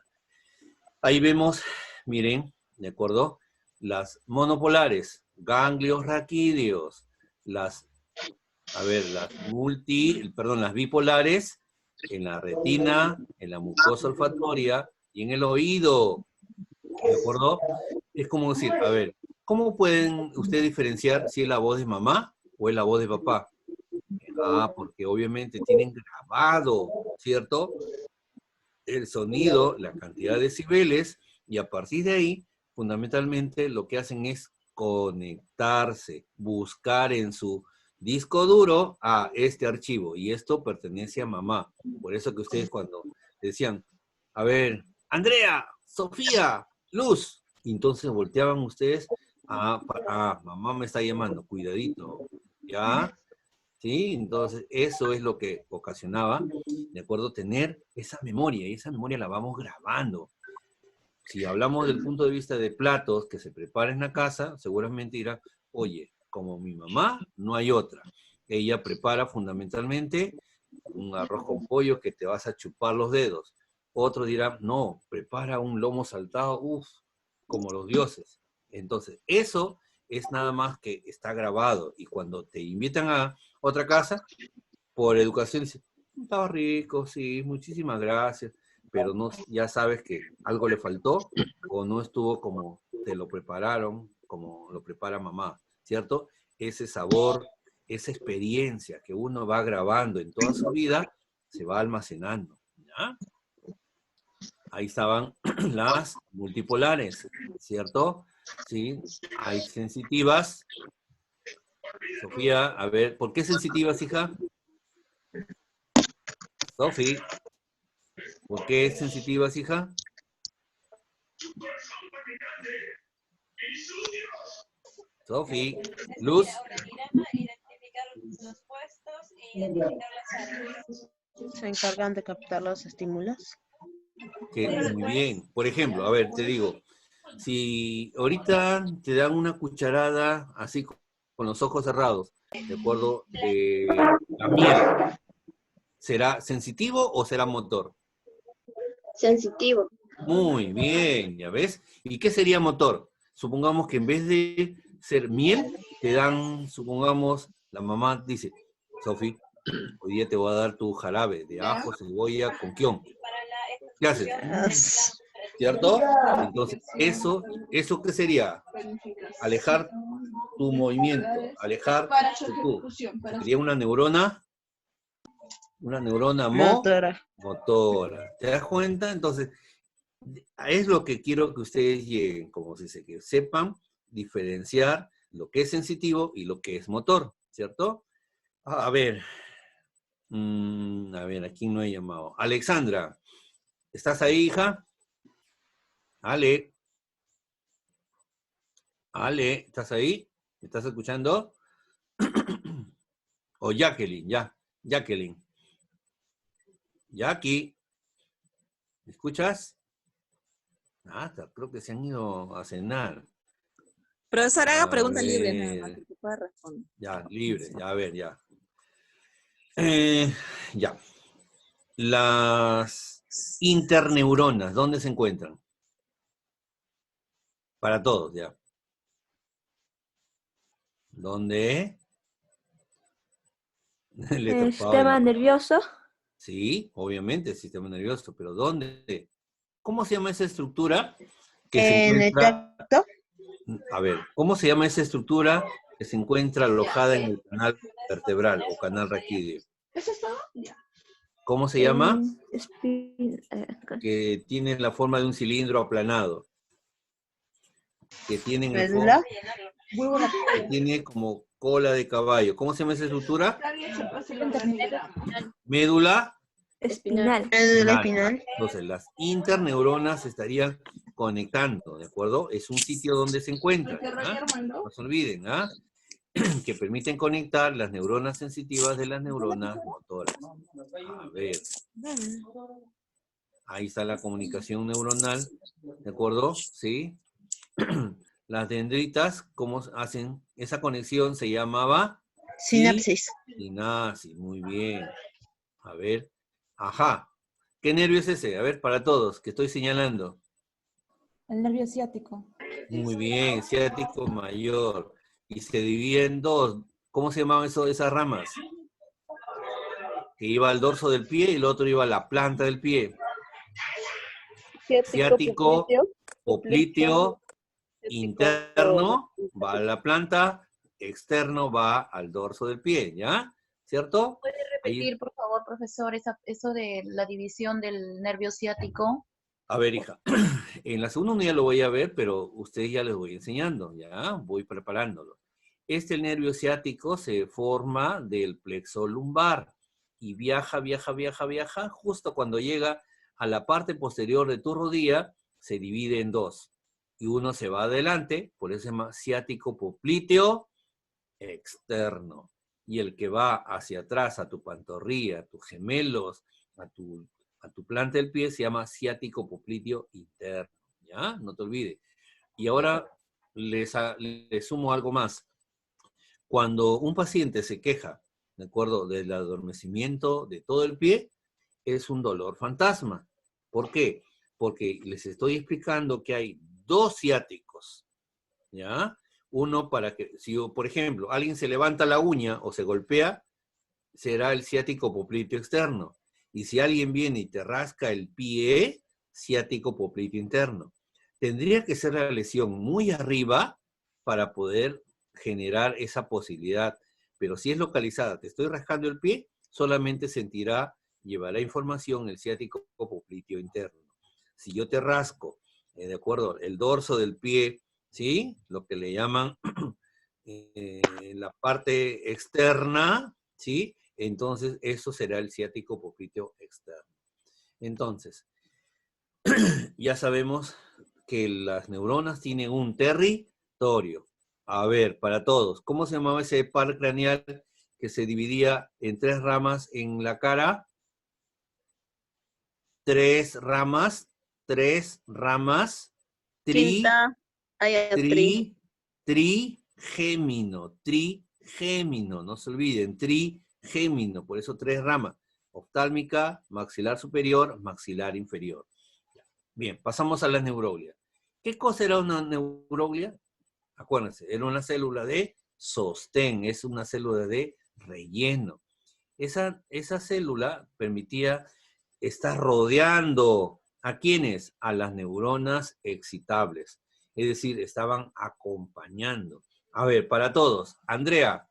Ahí vemos, miren, ¿de acuerdo? Las monopolares, ganglios raquídeos, las bipolares en la retina, en la mucosa olfatoria y en el oído, ¿de acuerdo? Es como decir, a ver, ¿cómo pueden ustedes diferenciar si es la voz de mamá o es la voz de papá? Porque obviamente tienen grabado, ¿cierto? El sonido, la cantidad de decibeles, y a partir de ahí, fundamentalmente, lo que hacen es conectarse, buscar en su disco duro este archivo, y esto pertenece a mamá. Por eso que ustedes cuando decían, a ver, Andrea, Sofía, Luz, entonces volteaban ustedes, mamá me está llamando, cuidadito, ¿ya? ¿Sí? Entonces, eso es lo que ocasionaba, de acuerdo, tener esa memoria, y esa memoria la vamos grabando. Si hablamos del punto de vista de platos que se preparan en la casa, seguramente dirá, oye, como mi mamá, no hay otra. Ella prepara fundamentalmente un arroz con pollo que te vas a chupar los dedos. Otro dirá, no, prepara un lomo saltado, como los dioses. Entonces, eso es nada más que está grabado, y cuando te invitan a otra casa, por educación, dice, estaba rico, sí, muchísimas gracias, pero no, ya sabes que algo le faltó, o no estuvo como te lo prepararon, como lo prepara mamá, ¿cierto? Ese sabor, esa experiencia que uno va grabando en toda su vida, se va almacenando, ¿ya? Ahí estaban las multipolares, ¿cierto? Sí, hay sensitivas. Sofía, a ver, ¿por qué sensitivas, hija? Sofi, ¿por qué sensitivas, hija? Sofi, Luz. Se encargan de captar los estímulos. Muy bien. Por ejemplo, a ver, te digo, si ahorita te dan una cucharada así con los ojos cerrados, ¿de acuerdo? De la miel, ¿será sensitivo o será motor? Sensitivo. Muy bien, ¿ya ves? ¿Y qué sería motor? Supongamos que en vez de ser miel, te dan, supongamos, la mamá dice, Sofi, hoy día te voy a dar tu jarabe de ajo, cebolla, con quión. ¿Qué haces? ¿cierto? Entonces, ¿eso qué sería? Alejar tu movimiento, alejar tu. Sería una neurona Motora. motora. ¿Te das cuenta? Entonces, es lo que quiero que ustedes lleguen, como se dice, que sepan diferenciar lo que es sensitivo y lo que es motor, ¿cierto? A ver, aquí no he llamado. Alexandra, ¿estás ahí, hija? Ale, ¿estás ahí? ¿Me estás escuchando? O Jacqueline, ya, Jacqueline. Jackie, ¿me escuchas? Creo que se han ido a cenar. Profesor, haga A preguntas libres nada más, ver. que pueda responder. Ya, libre, ya, a ver, ya. Ya. Las interneuronas, ¿dónde se encuentran? Para todos, ya. ¿Dónde? Le El tapaba sistema el- nervioso. Sí, obviamente, el sistema nervioso, pero ¿dónde? ¿Cómo se llama esa estructura que se En el encuentra? tracto. A ver, ¿cómo se llama esa estructura que se encuentra alojada en el canal vertebral o canal raquídeo? ¿Cómo se llama? Que tiene la forma de un cilindro aplanado. Que tiene en el Médula. que tiene como cola de caballo. ¿Cómo se llama esa estructura? Médula Espinal. Médula espinal. espinal. Entonces, las interneuronas se estarían conectando, ¿de acuerdo? Es un sitio donde se encuentran, ¿ah? No se olviden, ¿ah? Que permiten conectar las neuronas sensitivas de las neuronas motoras. A ver, ahí está la comunicación neuronal, ¿de acuerdo? ¿Sí? Las dendritas, ¿cómo hacen? Esa conexión se llamaba Sinapsis. sinapsis, muy bien. A ver, ajá. ¿Qué nervio es ese? A ver, para todos, que estoy señalando. El nervio ciático. Muy bien, ciático mayor. Y se divide en dos. ¿Cómo se llamaban esas ramas? Que iba al dorso del pie y el otro iba a la planta del pie. Ciático, popliteo, interno va a la planta, externo va al dorso del pie, ¿ya? ¿Cierto? ¿Puede repetir, por favor, profesor, eso de la división del nervio ciático? A ver, hija, en la segunda unidad lo voy a ver, pero ustedes ya les voy enseñando, ¿ya? Voy preparándolo. Este nervio ciático se forma del plexo lumbar y viaja, justo cuando llega a la parte posterior de tu rodilla, se divide en dos. Y uno se va adelante, por eso se llama ciático popliteo externo. Y el que va hacia atrás, a tu pantorrilla, a tus gemelos, a tu planta del pie, se llama ciático popliteo interno. ¿Ya? No te olvides. Y ahora les sumo algo más. Cuando un paciente se queja, ¿de acuerdo?, del adormecimiento de todo el pie, es un dolor fantasma. ¿Por qué? Porque les estoy explicando que hay dos ciáticos, ¿ya? Uno para que, si por ejemplo, alguien se levanta la uña o se golpea, será el ciático popliteo externo. Y si alguien viene y te rasca el pie, ciático popliteo interno. Tendría que ser la lesión muy arriba para poder generar esa posibilidad. Pero si es localizada, te estoy rascando el pie, solamente llevará información el ciático popliteo interno. Si yo te rasco, de acuerdo, el dorso del pie, ¿sí? Lo que le llaman la parte externa, ¿sí? Entonces, eso será el ciático popliteo externo. Entonces, ya sabemos que las neuronas tienen un territorio. A ver, para todos, ¿cómo se llamaba ese par craneal que se dividía en tres ramas en la cara? Tres ramas, Quinta. trigémino, no se olviden, trigémino, por eso tres ramas, oftálmica, maxilar superior, maxilar inferior. Bien, pasamos a las neuroglias. ¿Qué cosa era una neuroglia? Acuérdense, era una célula de sostén, es una célula de relleno. Esa célula permitía estar rodeando ¿A quiénes? A las neuronas excitables. Es decir, estaban acompañando. A ver, para todos. Andrea,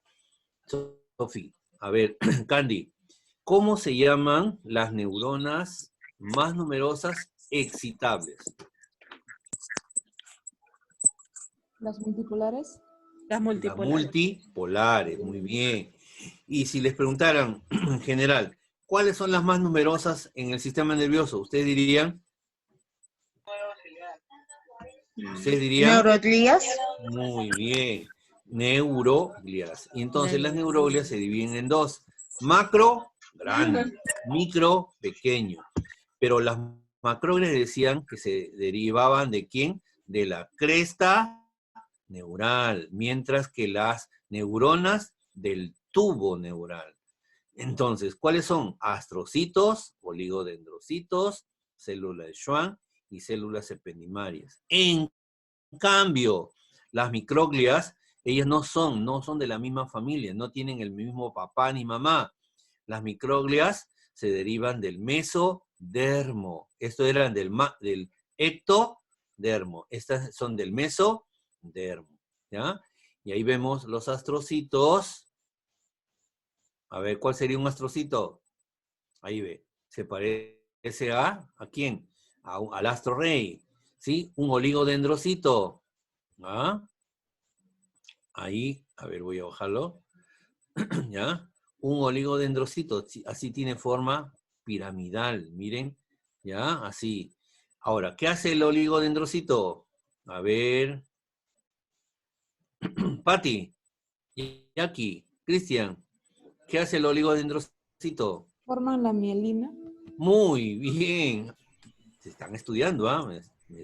Sofi, a ver, Candy, ¿cómo se llaman las neuronas más numerosas excitables? Las multipolares. Las Las multipolares. multipolares, muy bien. Y si les preguntaran, en general, ¿cuáles son las más numerosas en el sistema nervioso? ¿Ustedes dirían? ¿Ustedes dirían? Neuroglías. Muy bien. Neuroglias. Y entonces las neuroglias se dividen en dos. Macro, grande. Micro, pequeño. Pero las macroglias decían que se derivaban ¿de quién? De la cresta neural, mientras que las neuronas del tubo neural. Entonces, ¿cuáles son? Astrocitos, oligodendrocitos, células de Schwann y células ependimarias. En cambio, las microglias, ellas no son de la misma familia, no tienen el mismo papá ni mamá. Las microglias se derivan del mesodermo. Esto eran del ectodermo. Estas son del mesodermo, ¿ya? Y ahí vemos los astrocitos. A ver, ¿cuál sería un astrocito? Ahí ve. Se parece ¿a quién? Al astro rey. ¿Sí? Un oligodendrocito. ¿Ah? Ahí, a ver, voy a bajarlo. ¿Ya? Un oligodendrocito, así tiene forma piramidal, miren, ¿ya? Así. Ahora, ¿qué hace el oligodendrocito? A ver. Pati, Jackie, Cristian, ¿qué hace el oligodendrocito? Forman la mielina. Muy bien. Se están estudiando, ¿ah? Me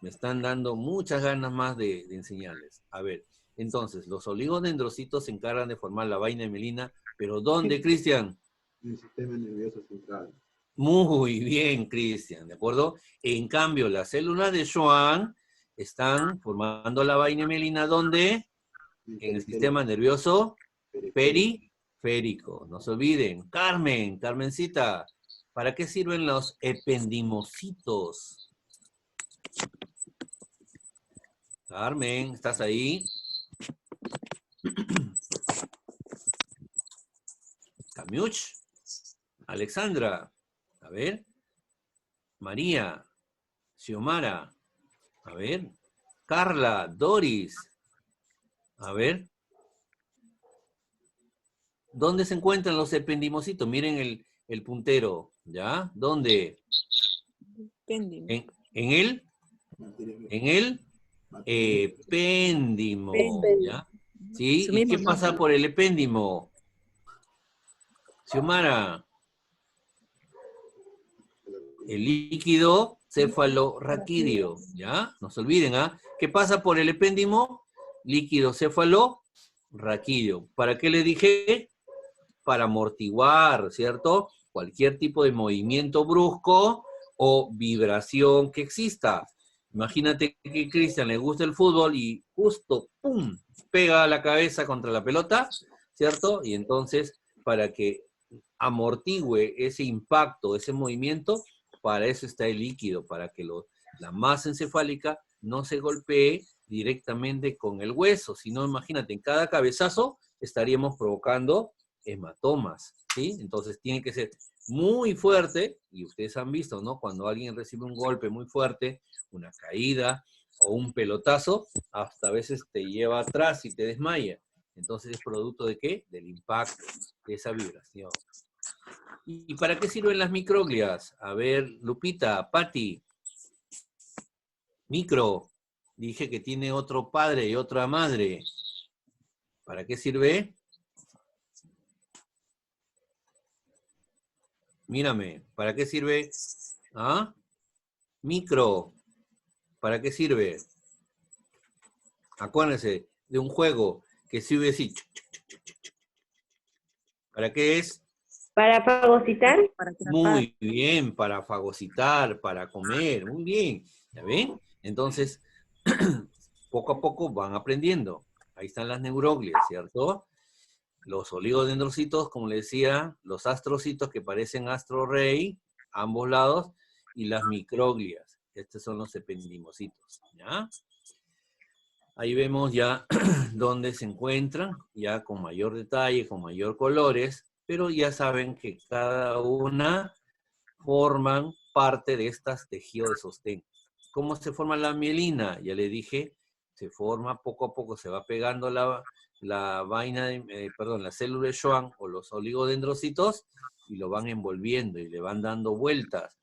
están dando muchas ganas más de enseñarles. A ver, entonces, los oligodendrocitos se encargan de formar la vaina de mielina, pero ¿dónde, Cristian? En el sistema nervioso central. Muy bien, Cristian, ¿de acuerdo? En cambio, las células de Schwann están formando la vaina de mielina, ¿dónde? En el sistema nervioso periférico. No se olviden. Carmen, Carmencita, ¿para qué sirven los ependimocitos? Carmen, ¿estás ahí? Camiuch, Alexandra, a ver. María, Xiomara, a ver. Carla, Doris, a ver. ¿Dónde se encuentran los ependimocitos? Miren el puntero, ¿ya? ¿Dónde? Pending. En el epéndimo, ¿ya? ¿Sí? Su ¿Y mismo qué pasa nombre. por el epéndimo? Xiomara. El líquido cefalorraquídeo, ¿ya? No se olviden, ¿ah? ¿Qué pasa por el epéndimo? Líquido cefalorraquídeo. ¿Para qué le dije? Para amortiguar, ¿cierto? Cualquier tipo de movimiento brusco o vibración que exista. Imagínate que a Cristian le gusta el fútbol y justo, ¡pum!, pega la cabeza contra la pelota, ¿cierto? Y entonces, para que amortigüe ese impacto, ese movimiento, para eso está el líquido, para que la masa encefálica no se golpee directamente con el hueso, sino imagínate, en cada cabezazo estaríamos provocando hematomas, ¿sí? Entonces tiene que ser muy fuerte, y ustedes han visto, ¿no? Cuando alguien recibe un golpe muy fuerte, una caída o un pelotazo, hasta a veces te lleva atrás y te desmaya. Entonces es producto ¿de qué? Del impacto, de esa vibración. ¿Y para qué sirven las microglias? A ver, Lupita, Patti. Micro. Dije que tiene otro padre y otra madre. ¿Para qué sirve? Mírame, ¿para qué sirve? ¿Ah? Micro. ¿Para qué sirve? Acuérdense de un juego que sirve así. ¿Para qué es? Para fagocitar. Para atrapar. Muy bien, para fagocitar, para comer, muy bien. ¿Ya ven? Entonces, poco a poco van aprendiendo. Ahí están las neuroglias, ¿cierto? Los oligodendrocitos, como les decía, los astrocitos que parecen astro rey, ambos lados, y las microglias. Estos son los ependimocitos, ¿ya? Ahí vemos ya dónde se encuentran, ya con mayor detalle, con mayor colores, pero ya saben que cada una forman parte de estas tejidos de sostén. ¿Cómo se forma la mielina? Ya le dije, se forma poco a poco, se va pegando la vaina, la célula de Schwann o los oligodendrocitos y lo van envolviendo y le van dando vueltas,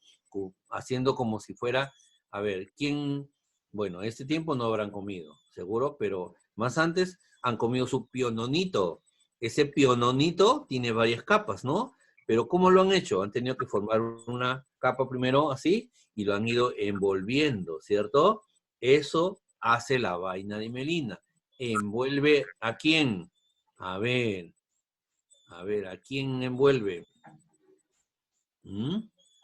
haciendo como si fuera, a ver, ¿quién? Bueno, este tiempo no habrán comido, seguro, pero más antes han comido su piononito. Ese piononito tiene varias capas, ¿no? Pero ¿cómo lo han hecho? Han tenido que formar una capa primero así y lo han ido envolviendo, ¿cierto? Eso hace la vaina de mielina. ¿Envuelve a quién? A ver, ¿a quién envuelve?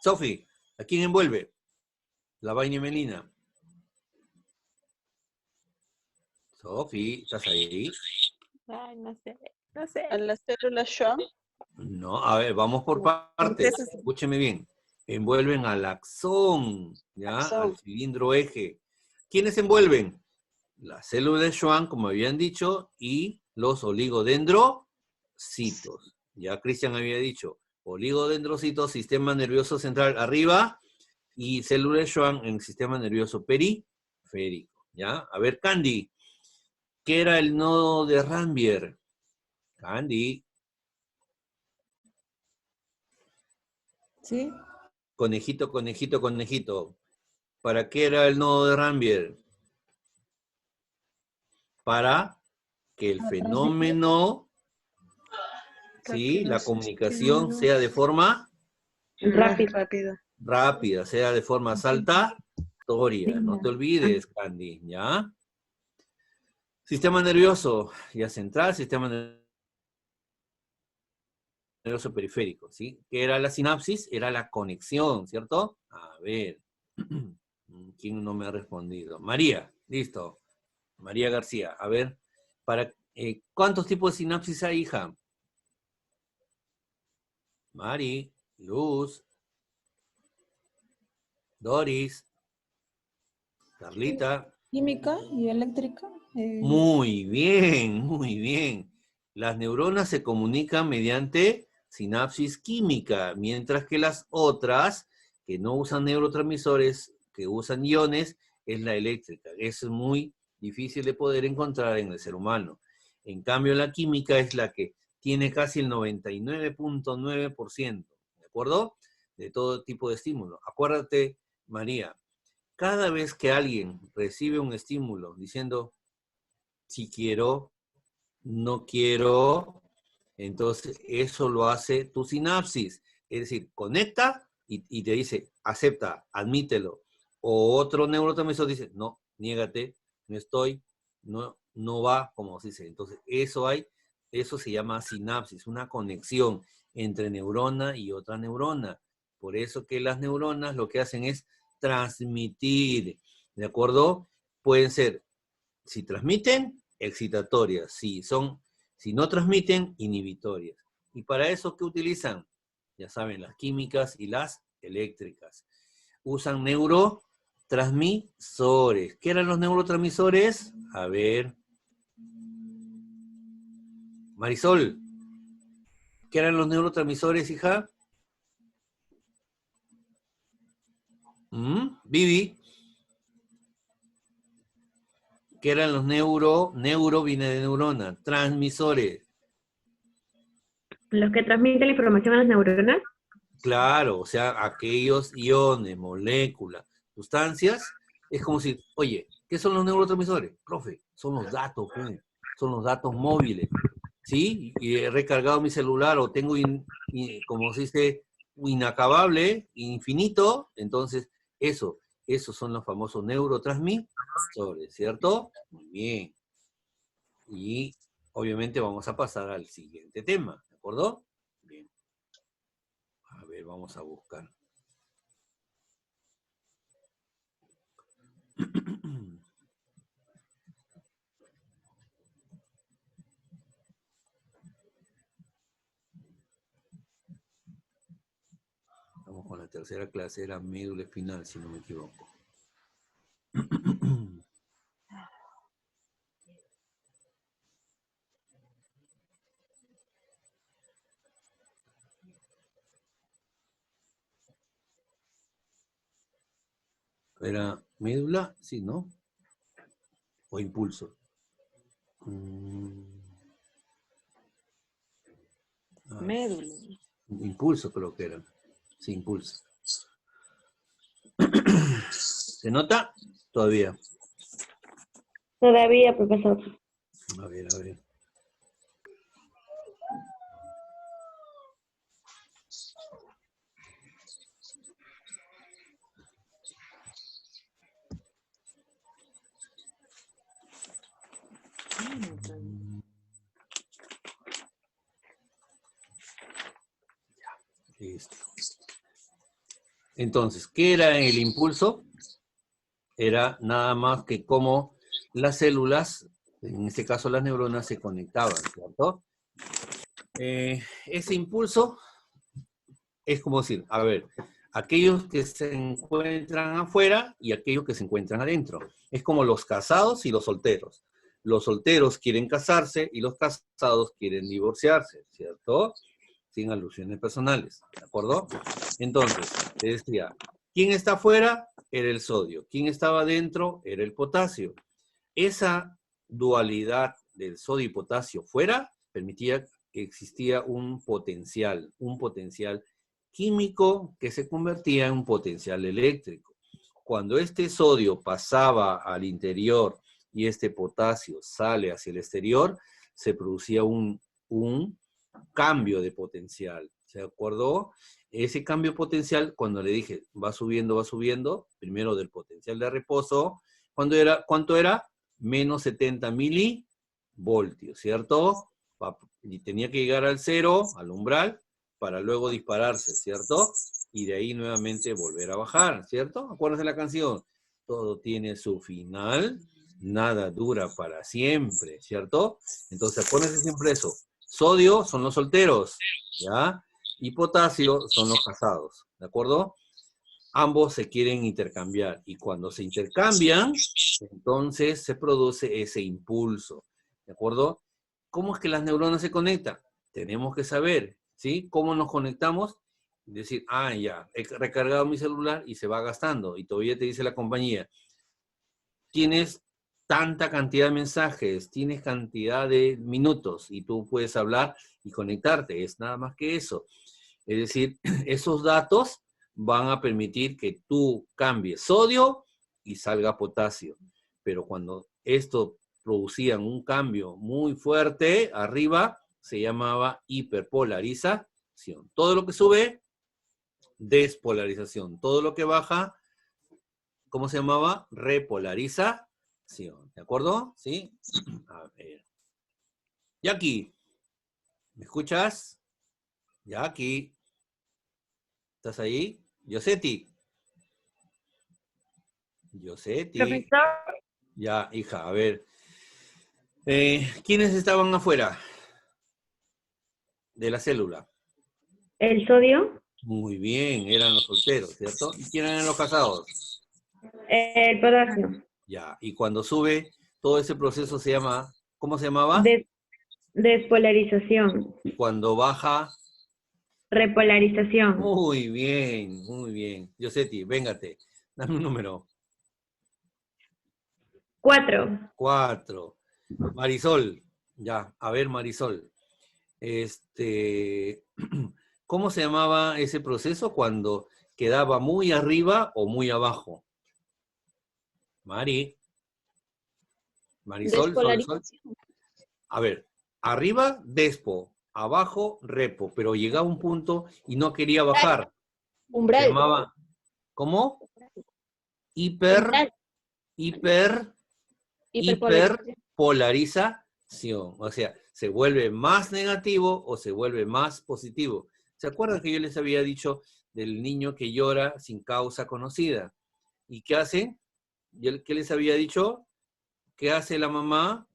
Sofi, ¿a quién envuelve? La vaina de mielina. Sofi, ¿estás ahí? Ay, no sé, no sé. A las células Schwann. No, a ver, vamos por partes. Escúcheme bien. Envuelven al axón, ¿ya? Axón. Al cilindro eje. ¿Quiénes envuelven? La célula de Schwann, como habían dicho, y los oligodendrocitos. Ya Cristian había dicho, oligodendrocitos, sistema nervioso central arriba, y célula de Schwann en sistema nervioso periférico. ¿Ya? A ver, Candy, ¿qué era el nodo de Ranvier? Candy. ¿Sí? Conejito, conejito, conejito. ¿Para qué era el nodo de Ranvier? Para que el fenómeno, ¿sí? La comunicación sea de forma Rápido. rápida, sea de forma saltatoria. No te olvides, Candy, ¿ya? Sistema nervioso, ya central, sistema nervioso periférico, ¿sí? ¿Qué era la sinapsis? Era la conexión, ¿cierto? A ver, ¿quién no me ha respondido? María, listo. María García, a ver, ¿cuántos tipos de sinapsis hay, hija? Mari, Luz, Doris, Carlita. Química y eléctrica. Muy bien, muy bien. Las neuronas se comunican mediante sinapsis química, mientras que las otras, que no usan neurotransmisores, que usan iones, es la eléctrica. Es muy difícil de poder encontrar en el ser humano. En cambio, la química es la que tiene casi el 99.9%, ¿de acuerdo? De todo tipo de estímulo. Acuérdate, María, cada vez que alguien recibe un estímulo diciendo, si quiero, no quiero, entonces eso lo hace tu sinapsis. Es decir, conecta y te dice, acepta, admítelo. O otro neurotransmisor dice, no, niégate, no estoy, no va, como se dice. Entonces, eso se llama sinapsis, una conexión entre neurona y otra neurona. Por eso que las neuronas lo que hacen es transmitir, ¿de acuerdo? Pueden ser, si transmiten, excitatorias. Si no transmiten, inhibitorias. ¿Y para eso qué utilizan? Ya saben, las químicas y las eléctricas. Usan neurotransmisores. ¿Qué eran los neurotransmisores? A ver. Marisol, ¿qué eran los neurotransmisores, hija? Vivi, ¿qué eran los neuro viene de neurona, transmisores? Los que transmiten la información a las neuronas. Claro, o sea, aquellos iones, moléculas, sustancias, es como si, oye, ¿qué son los neurotransmisores? Profe, son los datos, son los datos móviles, ¿sí? Y he recargado mi celular o tengo, como se dice, inacabable, infinito, entonces esos son los famosos neurotransmisores, ¿cierto? Muy bien. Y obviamente vamos a pasar al siguiente tema, ¿de acuerdo? Bien. A ver, vamos a buscar. Vamos con la la tercera clase era médula espinal, si no me equivoco. ¿Era médula? Sí, ¿no? ¿O impulso? Médula. Impulso creo que era. Sí, impulso. ¿Se nota? Todavía. Todavía, profesor. A ver, a ver. Listo. Entonces, ¿qué era el impulso? Era nada más que cómo las células, en este caso las neuronas, se conectaban, ¿cierto? Ese impulso es como decir, a ver, aquellos que se encuentran afuera y aquellos que se encuentran adentro. Es como los casados y los solteros. Los solteros quieren casarse y los casados quieren divorciarse, ¿cierto? Sin alusiones personales, ¿de acuerdo? Entonces, te decía, ¿quién está afuera? Era el sodio. ¿Quién estaba adentro? Era el potasio. Esa dualidad del sodio y potasio fuera permitía que existía un potencial químico que se convertía en un potencial eléctrico. Cuando este sodio pasaba al interior y este potasio sale hacia el exterior, se producía un cambio de potencial. ¿Se acordó? Ese cambio potencial, cuando le dije, va subiendo, primero del potencial de reposo, ¿cuánto era? Menos 70 milivoltios, ¿cierto? Y tenía que llegar al cero, al umbral, para luego dispararse, ¿cierto? Y de ahí nuevamente volver a bajar, ¿cierto? Acuérdense la canción. Todo tiene su final, nada dura para siempre, ¿cierto? Entonces, acuérdense siempre eso. Sodio son los solteros, ¿ya? Y potasio son los casados, ¿de acuerdo? Ambos se quieren intercambiar, y cuando se intercambian, entonces se produce ese impulso, ¿de acuerdo? ¿Cómo es que las neuronas se conectan? Tenemos que saber, ¿sí? ¿Cómo nos conectamos? Decir, ya, he recargado mi celular y se va gastando, y todavía te dice la compañía, tienes tanta cantidad de mensajes, tienes cantidad de minutos, y tú puedes hablar y conectarte, es nada más que eso. Es decir, esos datos van a permitir que tú cambies sodio y salga potasio. Pero cuando esto producía un cambio muy fuerte arriba, se llamaba hiperpolarización. Todo lo que sube, despolarización. Todo lo que baja, ¿cómo se llamaba? Repolarización. ¿De acuerdo? ¿Sí? A ver. Jackie, ¿me escuchas? Jackie. ¿Estás ahí? Yosetti. Yosetti. Profesor, Ya, hija, a ver. ¿Quiénes estaban afuera de la célula? el sodio, Muy bien, eran los solteros, ¿cierto? ¿Y quiénes eran los casados? el potasio, Ya, y cuando sube, todo ese proceso se llama, ¿cómo se llamaba? despolarización, Y cuando baja, repolarización, muy bien, muy bien. Yosetti, véngate, dame un número. 4, 4. Marisol, ya, a ver, Marisol. ¿Cómo se llamaba ese proceso cuando quedaba muy arriba o muy abajo? Marisol, Sol. Despolarización. A ver, arriba, despo, abajo, repo, pero llegaba un punto y no quería bajar. Se Umbral. llamaba, ¿cómo? Umbral. Hiperpolarización. Hiperpolarización. O sea, se vuelve más negativo o se vuelve más positivo. ¿Se acuerdan que yo les había dicho del niño que llora sin causa conocida? ¿Y qué hace? ¿Qué les había dicho? ¿Qué hace la mamá?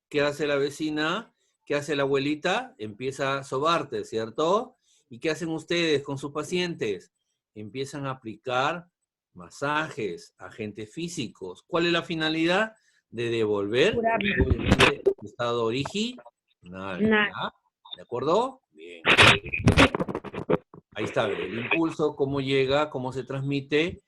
¿Qué hace la vecina? ¿Qué hace la abuelita? Empieza a sobarte, ¿cierto? ¿Y qué hacen ustedes con sus pacientes? empiezan a aplicar masajes, agentes físicos. ¿Cuál es la finalidad? De devolver Curarla. obviamente, el estado original. ¿Ya? ¿De acuerdo? Bien. Ahí está, el impulso, cómo llega, cómo se transmite,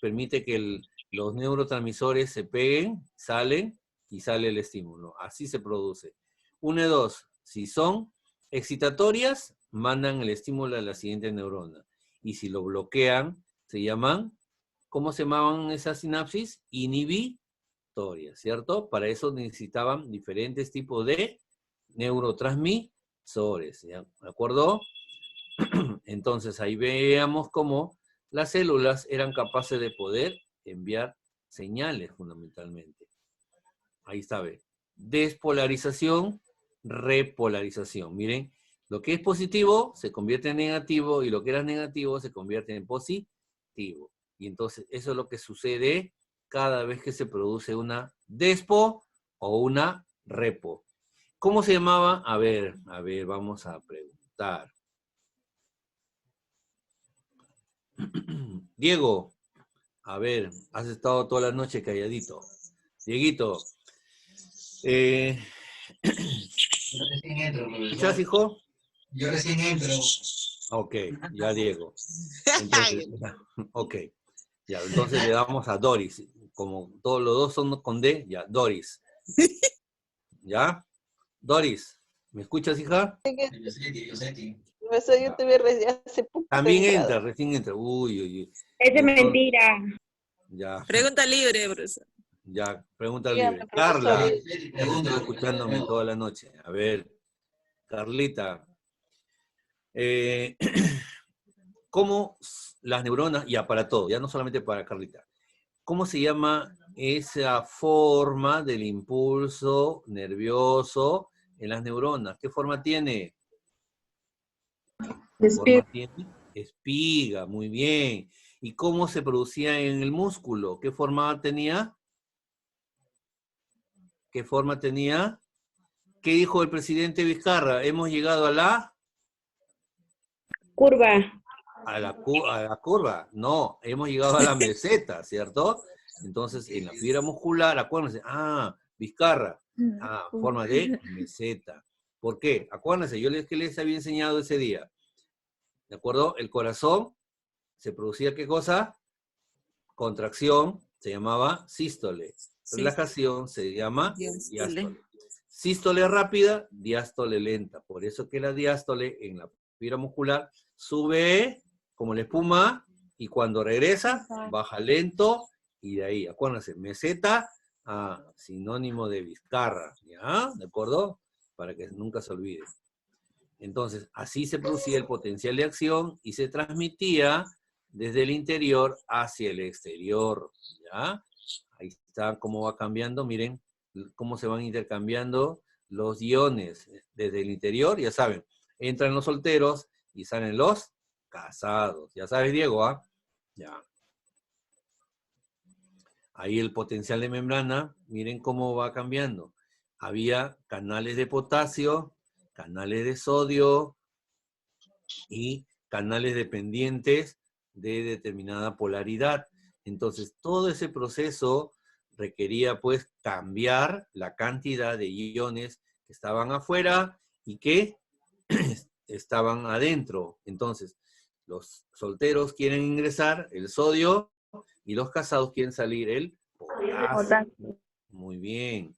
permite que los neurotransmisores se peguen, salen y sale el estímulo. Así se produce. 1 y 2, si son excitatorias, mandan el estímulo a la siguiente neurona. Y si lo bloquean, se llaman, ¿cómo se llamaban esas sinapsis? Inhibitorias, ¿cierto? Para eso necesitaban diferentes tipos de neurotransmisores, ¿ya? ¿De acuerdo? Entonces ahí veamos cómo las células eran capaces de poder enviar señales fundamentalmente. Ahí está, ve. Despolarización, repolarización. Miren, lo que es positivo se convierte en negativo y lo que era negativo se convierte en positivo. Y entonces eso es lo que sucede cada vez que se produce una despo o una repo. ¿Cómo se llamaba? A ver, vamos a preguntar. Diego, a ver, has estado toda la noche calladito. Dieguito, Yo recién entro, ¿escuchás, hijo? Yo recién entro. Ok, ya Diego. Entonces, ok, ya, entonces le damos a Doris. Como todos los dos son con D, ya, Doris. ¿Ya? Doris, ¿me escuchas, hija? Yo sé. Profesor, yo te vi hace poco. También entrado. entra, recién entra. Uy, uy, uy. Esa es mentira. Ya, Pregunta libre, profesor. ya, pregunta Dígame, libre. profesor. Carla, Pregunto, estuvo escuchándome toda la noche. A ver, Carlita. ¿Cómo las neuronas, ya para todo, ya no solamente para Carlita, cómo se llama esa forma del impulso nervioso en las neuronas? ¿Qué forma tiene? ¿Qué forma tiene? Espiga, muy bien. ¿Y cómo se producía en el músculo? ¿Qué forma tenía? ¿Qué forma tenía? ¿Qué dijo el presidente Vizcarra? Hemos llegado a la... Curva. A la curva. No, hemos llegado a la meseta, ¿cierto? Entonces, en la fibra muscular, acuérdense, Vizcarra, forma de meseta. ¿Por qué? Acuérdense, ¿qué les había enseñado ese día? ¿De acuerdo? El corazón se producía, ¿qué cosa? Contracción, se llamaba sístole. Relajación se llama diástole. Sístole rápida, diástole lenta. Por eso que la diástole en la fibra muscular sube como la espuma y cuando regresa baja lento y de ahí, acuérdense, meseta, sinónimo de Vizcarra, ¿ya? ¿De acuerdo? Para que nunca se olvide. Entonces, así se producía el potencial de acción y se transmitía desde el interior hacia el exterior, ¿ya? Ahí está cómo va cambiando, miren cómo se van intercambiando los iones desde el interior, ya saben, entran los solteros y salen los casados. Ya sabes, Diego, ¿ah? Ya. Ahí el potencial de membrana, miren cómo va cambiando. Había canales de potasio, canales de sodio y canales dependientes de determinada polaridad. Entonces, todo ese proceso requería, pues, cambiar la cantidad de iones que estaban afuera y que estaban adentro. Entonces, los solteros quieren ingresar el sodio y los casados quieren salir el potasio. Muy bien.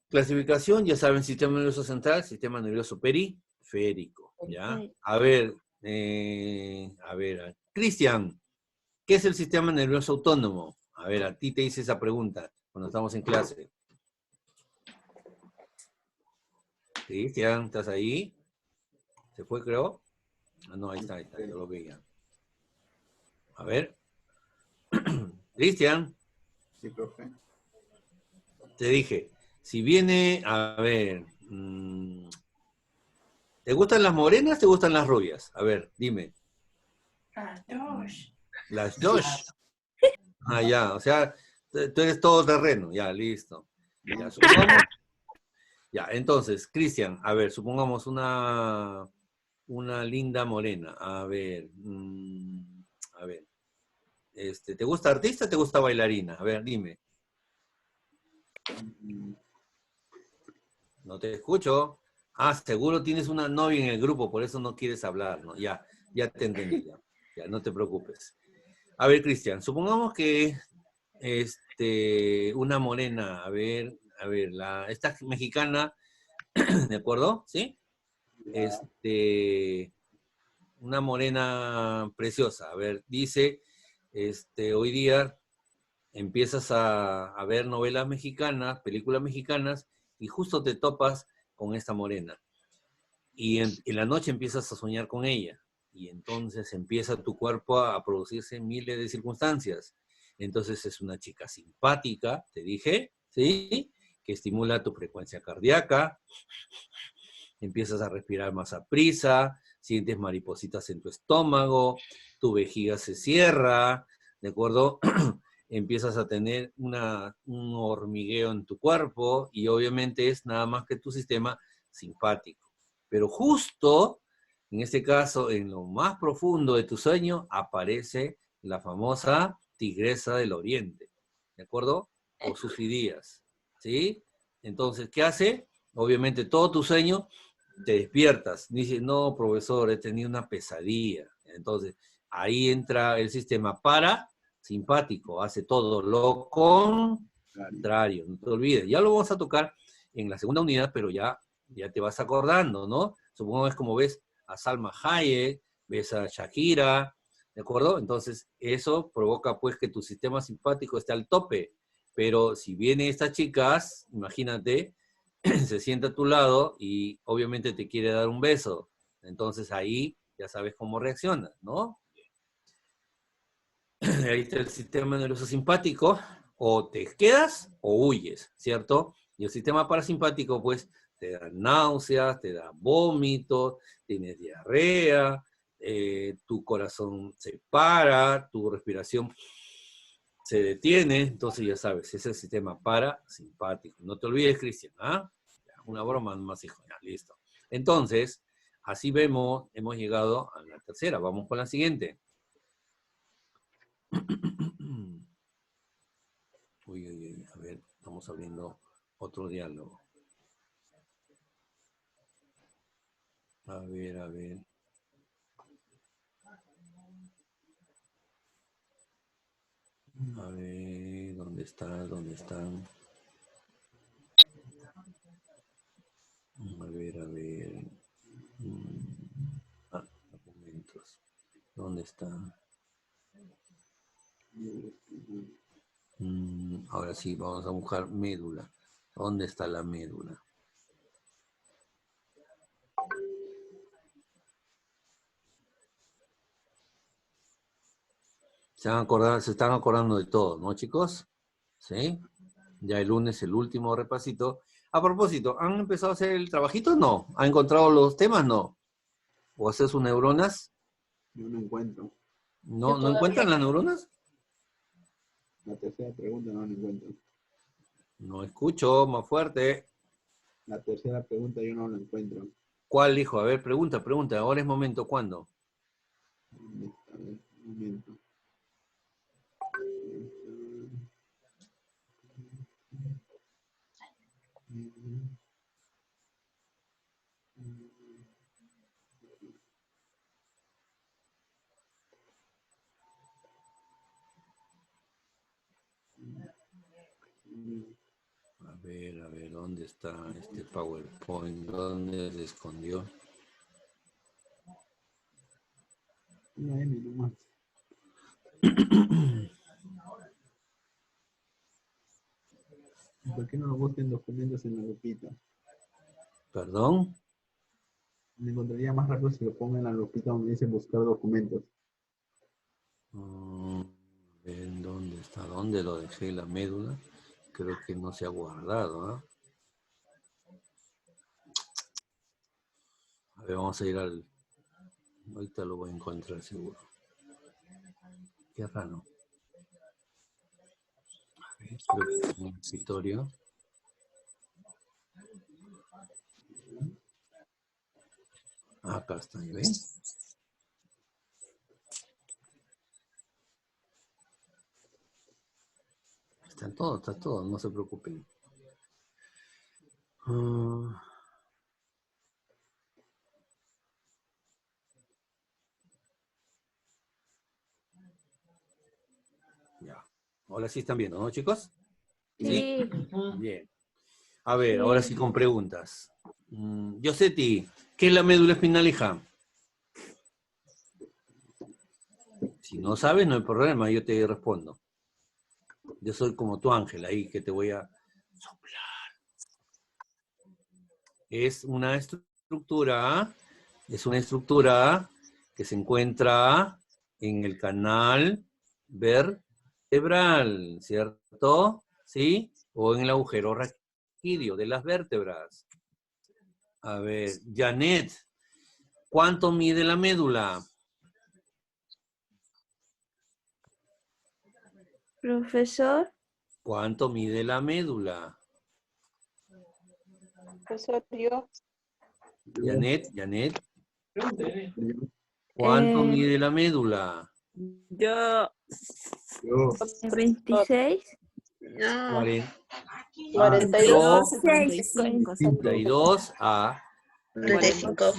Clasificación, ya saben, sistema nervioso central, sistema nervioso periférico, ¿ya? A ver, Cristian, ¿qué es el sistema nervioso autónomo? A ver, a ti te hice esa pregunta cuando estamos en clase. Cristian, ¿estás ahí? ¿Se fue, creo? No, ahí está, yo lo veía. A ver. Cristian. Sí, profe. Te dije, si viene, a ver, ¿te gustan las morenas o te gustan las rubias? A ver, dime. Las dos. Las dos. Ya, o sea, tú eres todo terreno, ya, listo. Ya, supongamos. Ya, entonces, Cristian, a ver, supongamos una una linda morena. A ver. A ver. ¿Te gusta artista o te gusta bailarina? A ver, dime. No te escucho. Ah, seguro tienes una novia en el grupo, por eso no quieres hablar, ¿no? Ya te entendí, ya, no te preocupes. A ver, Cristian, supongamos que una morena, a ver, esta mexicana, ¿de acuerdo? ¿Sí? Una morena preciosa, a ver, dice, hoy día empiezas a ver novelas mexicanas, películas mexicanas, y justo te topas con esta morena. Y en la noche empiezas a soñar con ella. Y entonces empieza tu cuerpo a producirse miles de circunstancias. Entonces es una chica simpática, te dije, ¿sí? Que estimula tu frecuencia cardíaca. Empiezas a respirar más a prisa, sientes maripositas en tu estómago, tu vejiga se cierra, ¿de acuerdo? Empiezas a tener un hormigueo en tu cuerpo y obviamente es nada más que tu sistema simpático. Pero justo, en este caso, en lo más profundo de tu sueño, aparece la famosa tigresa del oriente, ¿de acuerdo? O Susi Díaz, ¿sí? Entonces, ¿qué hace? Obviamente todo tu sueño te despiertas, dices, no, profesor, he tenido una pesadilla. Entonces, ahí entra el sistema parasimpático, hace todo lo contrario, no te olvides. Ya lo vamos a tocar en la segunda unidad, pero ya te vas acordando, ¿no? Supongo que es como ves a Salma Hayek, ves a Shakira, ¿de acuerdo? Entonces, eso provoca pues que tu sistema simpático esté al tope. Pero si vienen estas chicas, imagínate, se sienta a tu lado y obviamente te quiere dar un beso. Entonces ahí ya sabes cómo reaccionas, ¿no? Ahí está el sistema nervioso simpático, o te quedas o huyes, ¿cierto? Y el sistema parasimpático, pues, te da náuseas, te da vómitos, tienes diarrea, tu corazón se para, tu respiración se detiene, entonces ya sabes, ese es el sistema parasimpático. No te olvides, Cristian, ¿ah? Una broma más, hijo, ya, listo. Entonces, así vemos, hemos llegado a la tercera. Vamos con la siguiente. Uy, a ver, estamos abriendo otro diálogo. A ver. A ver, ¿dónde están? A ver. Documentos. ¿Dónde está? Ahora sí, vamos a buscar médula. ¿Dónde está la médula? Se están acordando de todo, ¿no, chicos? ¿Sí? Ya el lunes, el último repasito. A propósito, ¿han empezado a hacer el trabajito? No. ¿Han encontrado los temas? No. ¿O hacer sus neuronas? Yo no encuentro. ¿No encuentran las neuronas? La tercera pregunta no la encuentro. No escucho, más fuerte. La tercera pregunta yo no la encuentro. ¿Cuál, hijo? A ver, pregunta. Ahora es momento, ¿cuándo? A ver, un momento. A ver, ¿dónde está este PowerPoint? ¿Dónde se escondió? Una M nomás. ¿Por qué no lo busquen documentos en la lupita? ¿Perdón? Me encontraría más rápido si lo pongo en la lupita donde dice buscar documentos. A ver, ¿dónde está? ¿Dónde lo dejé la médula? Creo que no se ha guardado, ¿ah? A ver, vamos a ir al... Ahorita lo voy a encontrar seguro. Qué raro. A ver, creo que en el escritorio. Acá está, ¿ven? Está todo, no se preocupen. Ya. Ahora sí están viendo, ¿no, chicos? Sí. Bien. A ver, ahora sí con preguntas. Yosetti, ¿qué es la médula espinal, hija? Si no sabes, no hay problema, yo te respondo. Yo soy como tu ángel ahí, que te voy a soplar. Es una estructura que se encuentra en el canal vertebral, ¿cierto? ¿Sí? O en el agujero raquídeo de las vértebras. A ver, Janet, ¿cuánto mide la médula? Profesor, ¿Cuánto mide la médula? Profesor, yo. Janet, ¿cuánto mide la médula? Yo, Yo. 26. No. 42. 45. 42 a 35.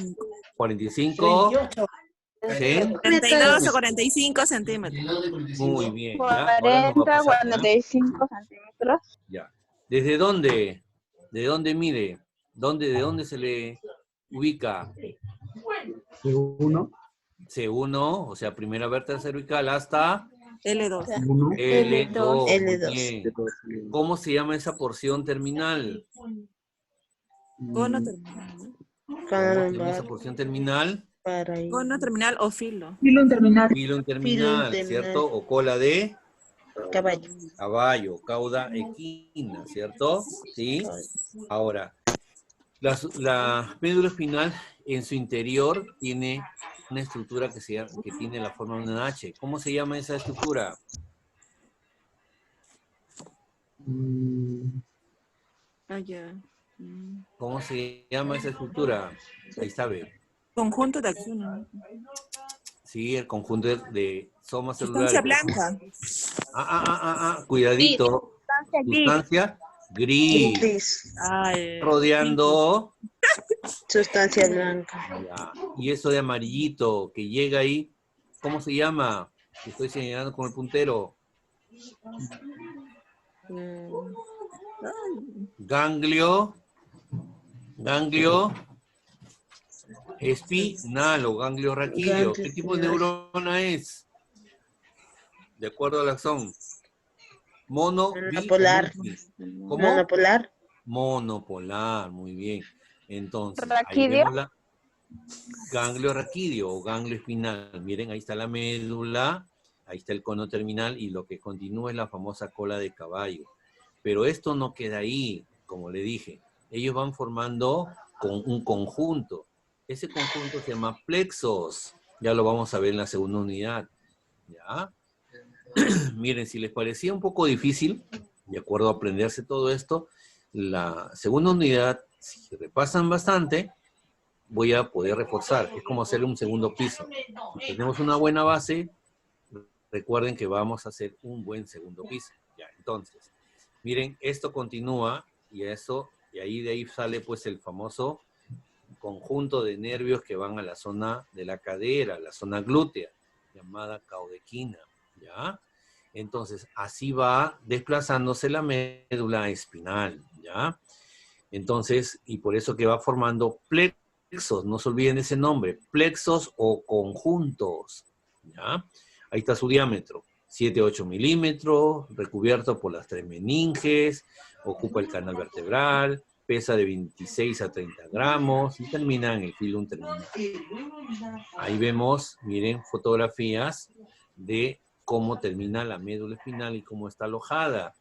45. ¿Sí? 32 o 45 centímetros. 32 de 45. Muy bien, ¿ya? Ahora nos va a pasar, ¿ya? 45 centímetros. Ya. ¿Desde dónde? ¿De dónde mide? ¿De dónde se le ubica? C1. C1, o sea, primera vértebra cervical hasta L2. C1. L2. Muy L2. bien. ¿Cómo se llama esa porción terminal? Cono terminal. ¿Cómo se llama esa Lumbar. porción terminal? Para ahí. Cono terminal o filo. Pilón terminal, Pilón terminal. ¿cierto? O cola de Caballo. caballo, cauda equina, ¿cierto? ¿Sí? Ahora, la médula espinal en su interior tiene una estructura que tiene la forma de una H. ¿Cómo se llama esa estructura? Ah, ya. ¿Cómo se llama esa estructura? Ahí está, ve. Conjunto de acción. Sí, el conjunto de somas Sustancia celulares. blanca. Cuidadito. Sustancia gris. Gris. Rodeando. Sustancia blanca. Ya. Y eso de amarillito que llega ahí, ¿cómo se llama? Estoy señalando con el puntero. Ganglio espinal o ganglio raquídeo. ¿Qué tipo de neurona es? De acuerdo al axón. Mono, Monopolar. ¿Cómo? Monopolar. Monopolar, muy bien. Entonces, ahí ¿Raquídeo? vemos la ganglio raquídeo o ganglio espinal. Miren, ahí está la médula, ahí está el cono terminal y lo que continúa es la famosa cola de caballo. Pero esto no queda ahí, como le dije. Ellos van formando con un conjunto. Ese conjunto se llama plexos. Ya lo vamos a ver en la segunda unidad. ¿Ya? Miren, si les parecía un poco difícil, de acuerdo a aprenderse todo esto, la segunda unidad, si repasan bastante, voy a poder reforzar. Es como hacer un segundo piso. Si tenemos una buena base, recuerden que vamos a hacer un buen segundo piso. Ya, entonces, miren, esto continúa y ahí de ahí sale pues el famoso conjunto de nervios que van a la zona de la cadera, la zona glútea, llamada caudequina, ¿ya? Entonces, así va desplazándose la médula espinal, ¿ya? Entonces, y por eso que va formando plexos, no se olviden ese nombre, plexos o conjuntos, ¿ya? Ahí está su diámetro, 7-8 milímetros, recubierto por las 3 meninges, ocupa el canal vertebral, pesa de 26 a 30 gramos y termina en el filum terminal. Ahí vemos, miren, fotografías de cómo termina la médula espinal y cómo está alojada.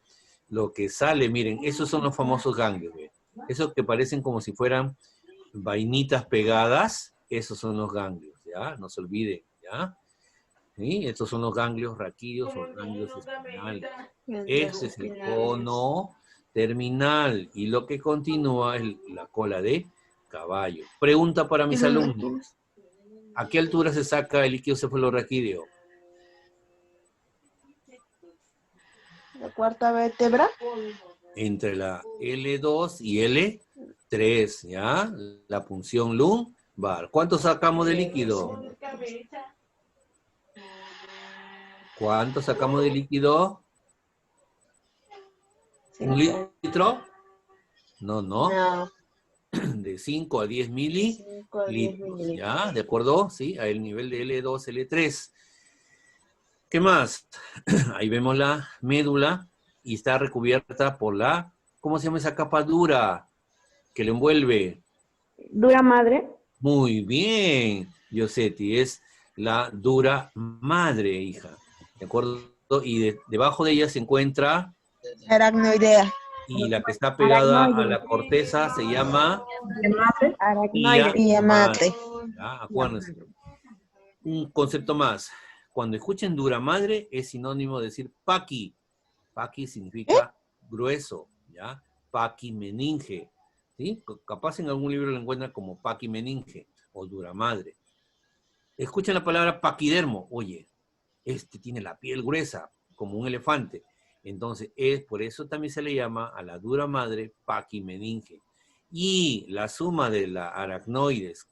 Lo que sale, miren, esos son los famosos ganglios, ¿ve? Esos que parecen como si fueran vainitas pegadas, esos son los ganglios, ¿ya? No se olviden, ¿ya? ¿Sí? Estos son los ganglios raquídeos o ganglios espinales. Este es el cono terminal y lo que continúa es la cola de caballo. Pregunta para mis alumnos. ¿A qué altura se saca el líquido cefalorraquídeo? La cuarta vértebra. Entre la L2 y L3, ¿ya? La punción lumbar. ¿Cuánto sacamos de líquido? ¿Cuánto sacamos de líquido? ¿Un litro? No. No. De 5 a 10 mililitros, 5 a 10 mililitros. ¿ya? ¿De acuerdo? Sí, a el nivel de L2, L3. ¿Qué más? Ahí vemos la médula y está recubierta por la, ¿cómo se llama esa capa dura que lo envuelve? Dura madre. Muy bien, Yosetti, es la dura madre, hija. ¿De acuerdo? Y debajo de ella se encuentra, Aracnoidea. y la que está pegada Aracnoide. a la corteza se llama Aracnoide. pía Mate. ¿ya? Acuérdense. Un concepto más. Cuando escuchen dura madre, es sinónimo de decir paqui. Paqui significa grueso, ¿ya? Paqui meninge, ¿sí? Capaz en algún libro lo encuentran como paqui meninge o dura madre. Escuchen la palabra paquidermo. Oye, este tiene la piel gruesa, como un elefante. Entonces, por eso también se le llama a la dura madre paqui meninge. Y la suma de la aracnoides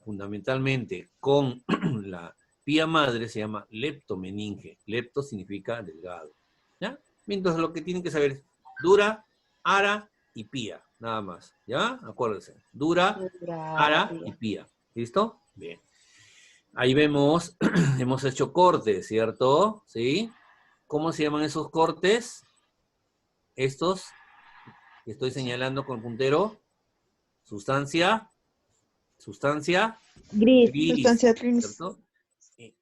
fundamentalmente con la pía madre se llama leptomeninge. Lepto significa delgado. ¿Ya? Entonces lo que tienen que saber es dura, ara y pía. Nada más. ¿Ya? Acuérdense. Dura, ara y pía. ¿Listo? Bien. Ahí vemos, hemos hecho cortes, ¿cierto? ¿Sí? ¿Cómo se llaman esos cortes? Estos que estoy señalando con el puntero. Sustancia Gris. gris, Sustancia gris. ¿cierto?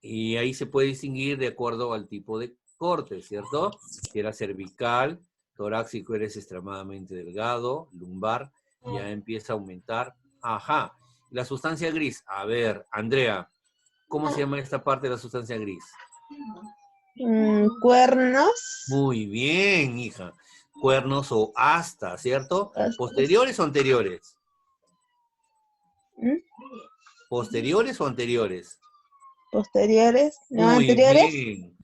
Y ahí se puede distinguir de acuerdo al tipo de corte, ¿cierto? Si era cervical, torácico eres extremadamente delgado, lumbar ya empieza a aumentar. Ajá, la sustancia gris. A ver, Andrea, ¿cómo se llama esta parte de la sustancia gris? Cuernos. Muy bien, hija. Cuernos o asta, ¿cierto? Astas. ¿Posteriores o anteriores? ¿Mm? ¿Posteriores o anteriores? Posteriores. No, Muy anteriores. bien.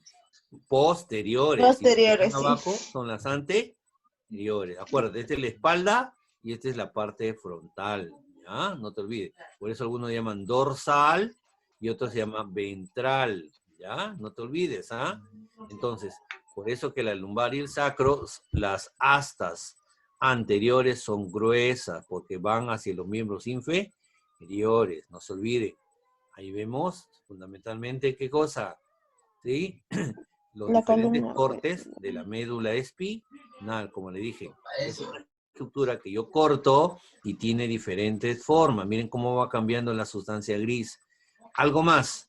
Posteriores. Posteriores, Si están sí. abajo son las anteriores. Acuérdate, esta es la espalda y esta es la parte frontal. ¿Ya? No te olvides. Por eso algunos llaman dorsal y otros se llaman ventral. ¿Ya? No te olvides, ¿ah? Entonces, por eso que la lumbar y el sacro, las astas anteriores son gruesas porque van hacia los miembros inferiores. No se olvide. Ahí vemos fundamentalmente qué cosa, ¿sí? Los La diferentes columna cortes de la médula espinal, como le dije. Es una estructura que yo corto y tiene diferentes formas. Miren cómo va cambiando la sustancia gris. Algo más.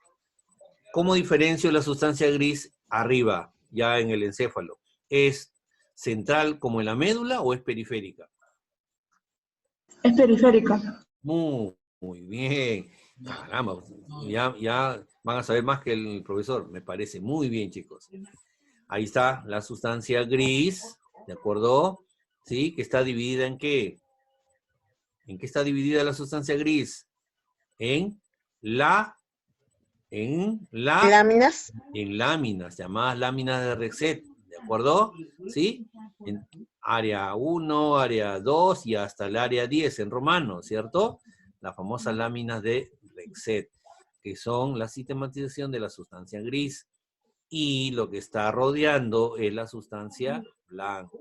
¿Cómo diferencio la sustancia gris arriba, ya en el encéfalo? ¿Es central como en la médula o es periférica? Es periférica. Muy bien. Caramba, ya van a saber más que el profesor. Me parece muy bien, chicos. Ahí está la sustancia gris, ¿de acuerdo? ¿Sí? Que está dividida ¿en qué? ¿En qué está dividida la sustancia gris? En láminas. en láminas, llamadas láminas de Rexet, ¿de acuerdo? ¿Sí? En área 1, área 2 y hasta el área 10 en romano, ¿cierto? Las famosas láminas de Rexet, que son la sistematización de la sustancia gris. Y lo que está rodeando es la sustancia blanca.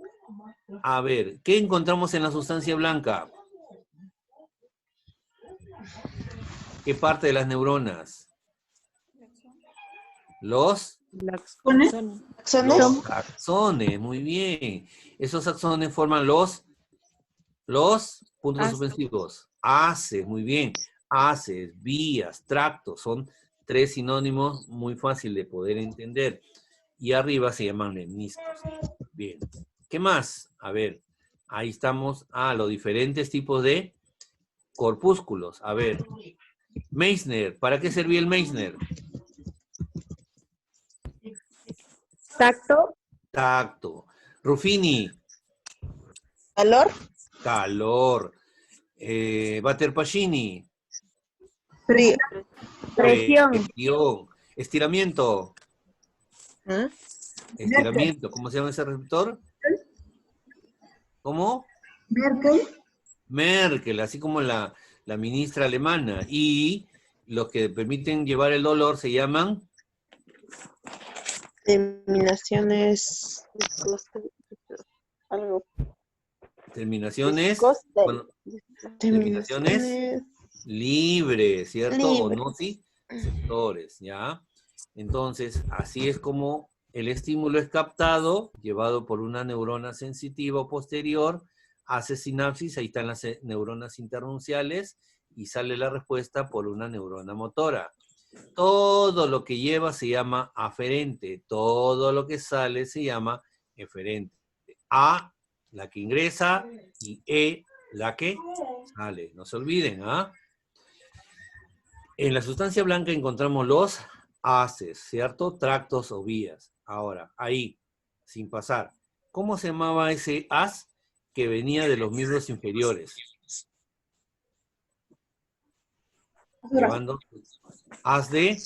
A ver, ¿qué encontramos en la sustancia blanca? ¿Qué parte de las neuronas? Los axones, muy bien. Esos axones forman los puntos suspensivos. Haces, muy bien. Haces, vías, tractos, son tres sinónimos muy fácil de poder entender. Y arriba se llaman lemniscos. Bien. ¿Qué más? A ver, ahí estamos. Los diferentes tipos de corpúsculos. A ver, Meissner, ¿para qué servía el Meissner? Tacto. Tacto. Ruffini. Calor. Calor. Bater Pacini. Frío. Presión. Presión. Estiramiento. ¿Ah? Estiramiento. ¿Cómo se llama ese receptor? ¿Cómo? Merkel. Merkel, así como la ministra alemana. Y los que permiten llevar el dolor se llaman Terminaciones. Algo. terminaciones. Viscoste. Bueno, terminaciones libres, ¿cierto? O Libre. no, sí, sectores, ¿ya? Entonces, así es como el estímulo es captado, llevado por una neurona sensitiva o posterior, hace sinapsis, ahí están las neuronas internunciales, y sale la respuesta por una neurona motora. Todo lo que lleva se llama aferente, todo lo que sale se llama eferente. A, la que ingresa, y E, la que sale. No se olviden, ¿ah? En la sustancia blanca encontramos los haces, ¿cierto? Tractos o vías. Ahora, ahí, sin pasar. ¿Cómo se llamaba ese haz que venía de los miembros inferiores? Llevando haz de...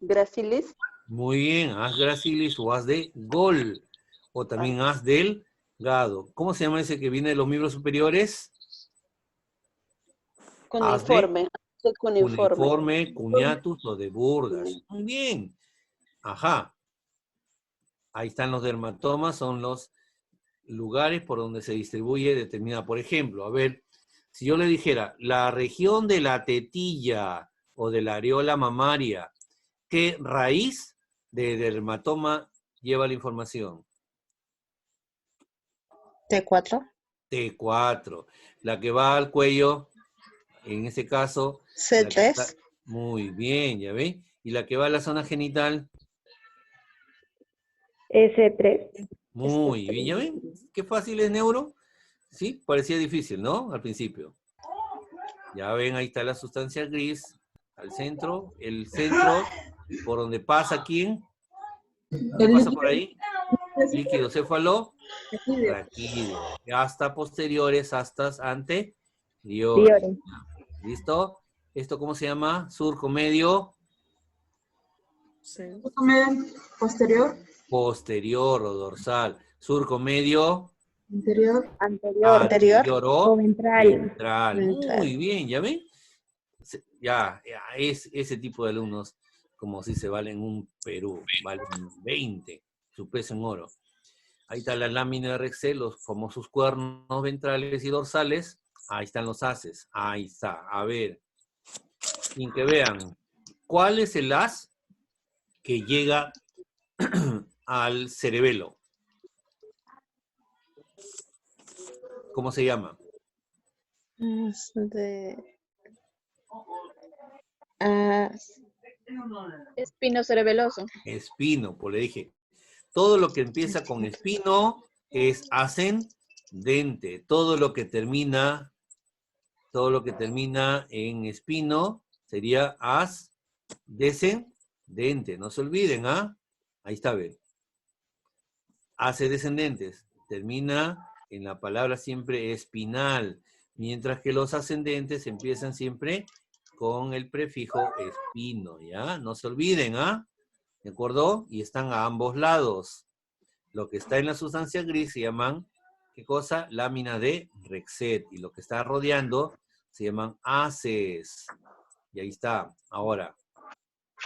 Gracilis. Muy bien, haz gracilis o haz de gol. O también haz del gado. ¿Cómo se llama ese que viene de los miembros superiores? Cuneiforme. Cuneiforme, cuñatus o de burdas. Muy bien. Ajá. Ahí están los dermatomas, son los lugares por donde se distribuye determinada. Por ejemplo, a ver, si yo le dijera, la región de la tetilla o de la areola mamaria, ¿qué raíz de dermatoma lleva la información? T4. T4. La que va al cuello, en este caso... C3. Muy bien, ¿ya ven? ¿Y la que va a la zona genital? S3. Muy bien, ¿ya ven? Qué fácil es neuro. Sí, parecía difícil, ¿no? Al principio. Ya ven, ahí está la sustancia gris, al centro. El centro, por donde pasa ¿quién? ¿Qué pasa por ahí? Líquido céfalo. Raquídeo. Hasta posteriores, hasta anteriores. Diores. ¿Listo? ¿Esto cómo se llama? Surco medio. Posterior. Posterior o dorsal. Surco medio. Interior. Anterior. o ventral. ventral. Ventral. Muy bien, ¿ya ven? Ya es ese tipo de alumnos, como si se valen un Perú, valen 20, su peso en oro. Ahí está la lámina de Rexel, los famosos cuernos ventrales y dorsales. Ahí están los haces. Ahí está. A ver, sin que vean, ¿cuál es el haz que llega al cerebelo? ¿Cómo se llama? Espino cerebeloso. Espino, pues le dije. Todo lo que empieza con espino es ascendente. Todo lo que termina en espino sería ascendente. No se olviden, ¿ah? Ahí está, ve. Hace descendentes. Termina en la palabra siempre espinal. Mientras que los ascendentes empiezan siempre con el prefijo espino, ¿ya? No se olviden, ¿ah? ¿De acuerdo? Y están a ambos lados. Lo que está en la sustancia gris se llaman, ¿qué cosa? Lámina de Rexet. Y lo que está rodeando se llaman haces. Y ahí está. Ahora,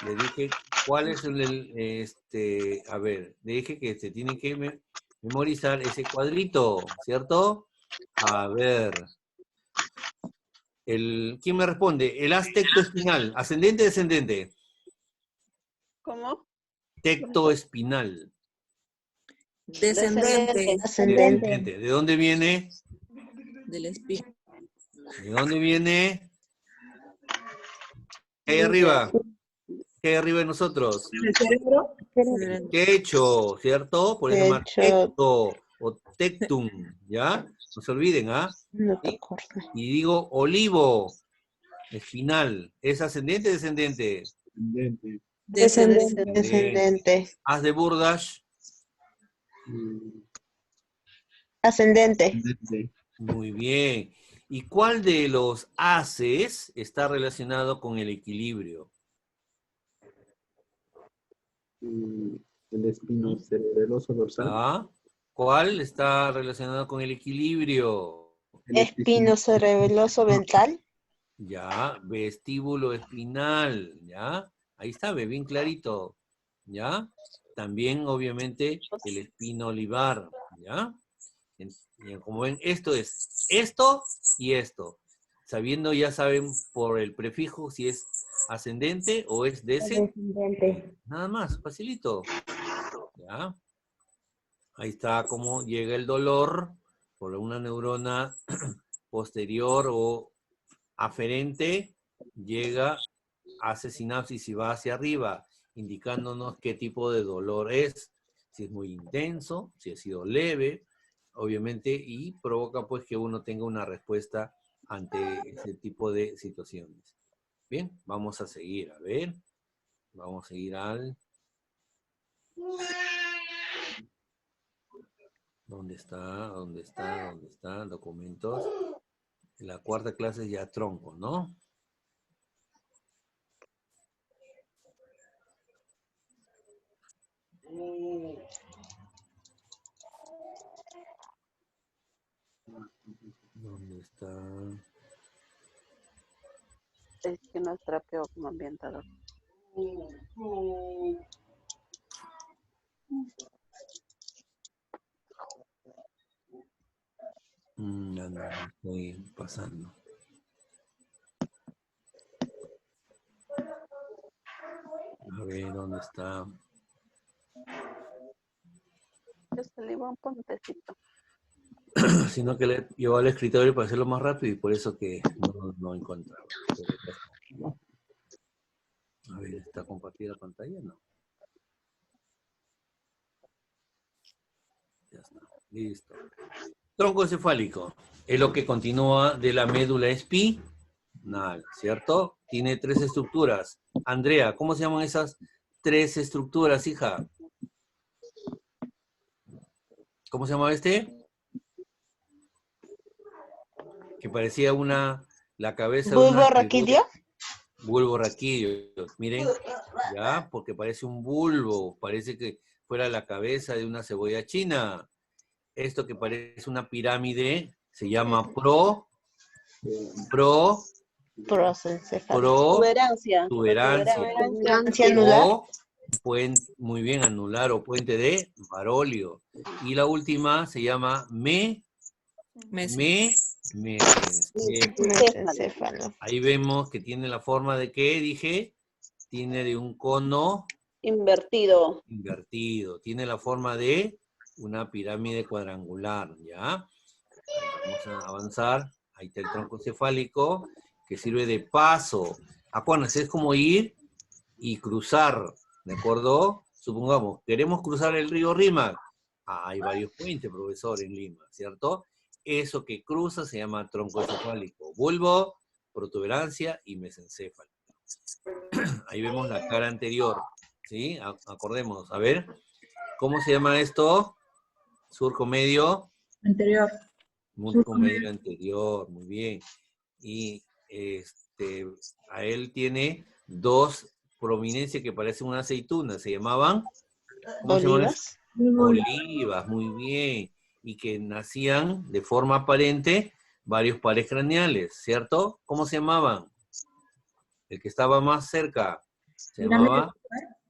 le dije, ¿cuál es a ver, le dije que se tiene que memorizar ese cuadrito, ¿cierto? A ver. ¿Quién me responde? El haz tectoespinal. ¿Ascendente o descendente? ¿Cómo? Tectoespinal. Descendente Ascendente. ¿De dónde viene? del espíritu. ¿De dónde viene? ¿Qué hay arriba? ¿Qué hay arriba de nosotros? El cerebro. Techo, ¿cierto? Por eso se llama Techo. tecto o tectum, ¿ya? No se olviden, ¿ah? No te ¿Sí? acuerdo. Y digo olivo, espinal. ¿Es ascendente o descendente? Ascendente. Descendente. Haz de Burdash. Ascendente. Ascendente. Muy bien. ¿Y cuál de los haces está relacionado con el equilibrio? El espinocerebeloso dorsal. ¿Ah? ¿Cuál está relacionado con el equilibrio? Espinocerebeloso ventral. Ya, vestíbulo espinal, ¿ya? Ahí está, ve bien clarito, ¿ya? También, obviamente, el espino olivar, ¿ya? Como ven, esto es esto y esto. Sabiendo, ya saben por el prefijo si es ascendente o es Descendente. Nada más, facilito. ¿Ya? Ahí está cómo llega el dolor por una neurona posterior o aferente, llega, hace sinapsis y va hacia arriba, indicándonos qué tipo de dolor es, si es muy intenso, si ha sido leve, obviamente, y provoca pues que uno tenga una respuesta ante ese tipo de situaciones. Bien, vamos a seguir, a ver. Vamos a seguir al... ¿Dónde está? ¿Dónde está? ¿Dónde está? Documentos. La cuarta clase es ya tronco, ¿no? ¿Dónde está? Es que no es trapeo como ambientador. No, estoy pasando. A ver, ¿dónde está? Yo se le iba un pontecito. Sino que le llevo al escritorio para hacerlo más rápido y por eso que no encontraba. A ver, ¿está compartida la pantalla? No. Ya está. Listo. Tronco encefálico. Es lo que continúa de la médula espinal, ¿cierto? Tiene 3 estructuras. Andrea, ¿cómo se llaman esas 3 estructuras, hija? ¿Cómo se llamaba este? Que parecía la cabeza de una... ¿Bulbo raquídeo? Bulbo raquídeo. Miren, ya, porque parece un bulbo, parece que fuera la cabeza de una cebolla china. Esto que parece una pirámide se llama Protuberancia. Protuberancia anular. O muy bien, anular o puente de Barolio. Y la última se llama Mesencéfalo. Ahí vemos que tiene la forma de ¿qué dije? Tiene de un cono Invertido. Tiene la forma de una pirámide cuadrangular, ¿ya? Vamos a avanzar. Ahí está el tronco cefálico, que sirve de paso. Acuérdense, es como ir y cruzar, ¿de acuerdo? Supongamos, queremos cruzar el río Rímac. Hay varios puentes, profesor, en Lima, ¿cierto? Eso que cruza se llama tronco cefálico. Bulbo, protuberancia y mesencéfalo. Ahí vemos la cara anterior, ¿sí? Acordémonos. A ver, ¿cómo se llama esto? Surco medio. Anterior. Surco medio anterior, muy bien. Y a él tiene 2 prominencias que parecen una aceituna. ¿Se llamaban? ¿Cómo se llaman? Olivas, muy bien. Y que nacían de forma aparente varios pares craneales, ¿cierto? ¿Cómo se llamaban? El que estaba más cerca se llamaba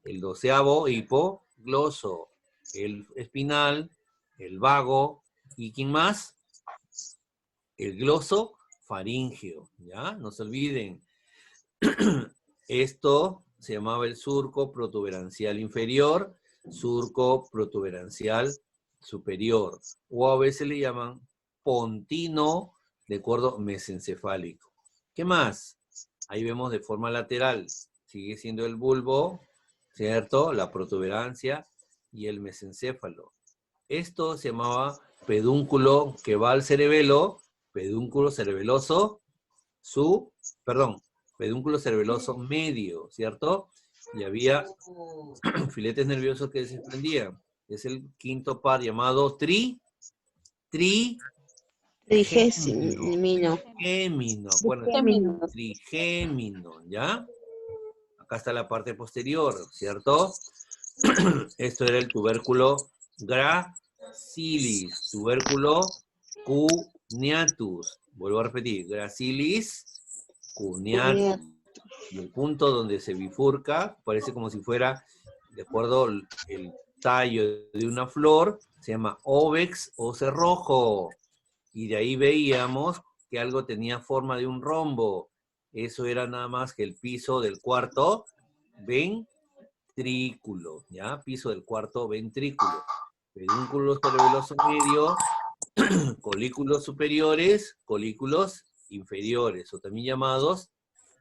el 12º hipogloso, el espinal, el vago, ¿y quién más? El gloso faríngeo, ¿ya? No se olviden. Esto se llamaba el surco protuberancial inferior, surco protuberancial superior, o a veces le llaman pontino, de acuerdo, mesencefálico. ¿Qué más? Ahí vemos de forma lateral, sigue siendo el bulbo, ¿cierto? La protuberancia y el mesencéfalo. Esto se llamaba pedúnculo que va al cerebelo, pedúnculo cerebeloso, pedúnculo cerebeloso medio, ¿cierto? Y había filetes nerviosos que se desprendían. Es el quinto par llamado Trigémino. Trigémino, acuérdense. Trigémino. Trigémino, ¿ya? Acá está la parte posterior, ¿cierto? Esto era el tubérculo gracilis, tubérculo cuneatus. Vuelvo a repetir, gracilis cuneatus. Y el punto donde se bifurca, parece como si fuera, de acuerdo al el tallo de una flor, se llama óvex o cerrojo. Y de ahí veíamos que algo tenía forma de un rombo. Eso era nada más que el piso del cuarto ventrículo, ¿ya? Piso del cuarto ventrículo. Pedúnculo cerebeloso medio, colículos superiores, colículos inferiores, o también llamados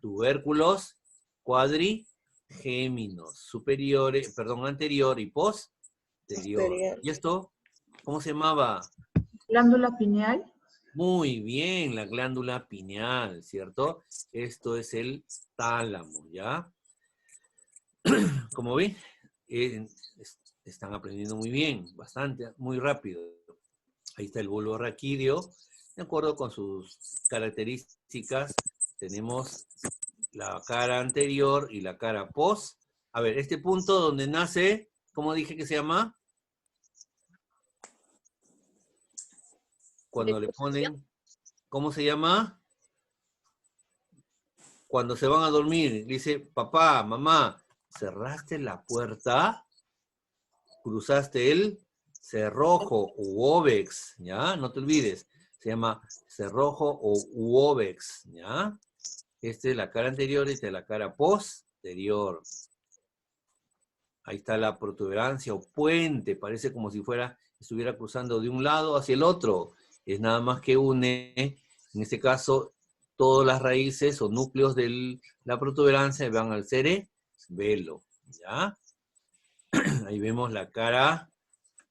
tubérculos cuadrigéminos, superiores, perdón, anterior y posterior. Posterior. ¿Y esto cómo se llamaba? Glándula pineal. Muy bien, la glándula pineal, ¿cierto? Esto es el tálamo, ¿ya? Como ven, están aprendiendo muy bien, bastante, muy rápido. Ahí está el bulbo raquídeo. De acuerdo con sus características, tenemos la cara anterior y la cara post. A ver, este punto donde nace, ¿cómo dije que se llama? Cuando le ponen, ¿cómo se llama? Cuando se van a dormir, dice, papá, mamá, cerraste la puerta, cruzaste el cerrojo u óvex, ¿ya? No te olvides, se llama cerrojo o u óvex, ¿ya? Esta es la cara anterior y esta es la cara posterior. Ahí está la protuberancia o puente, parece como si estuviera cruzando de un lado hacia el otro. Es nada más que une, en este caso, todas las raíces o núcleos de la protuberancia van al cerebelo, ¿ya? Ahí vemos la cara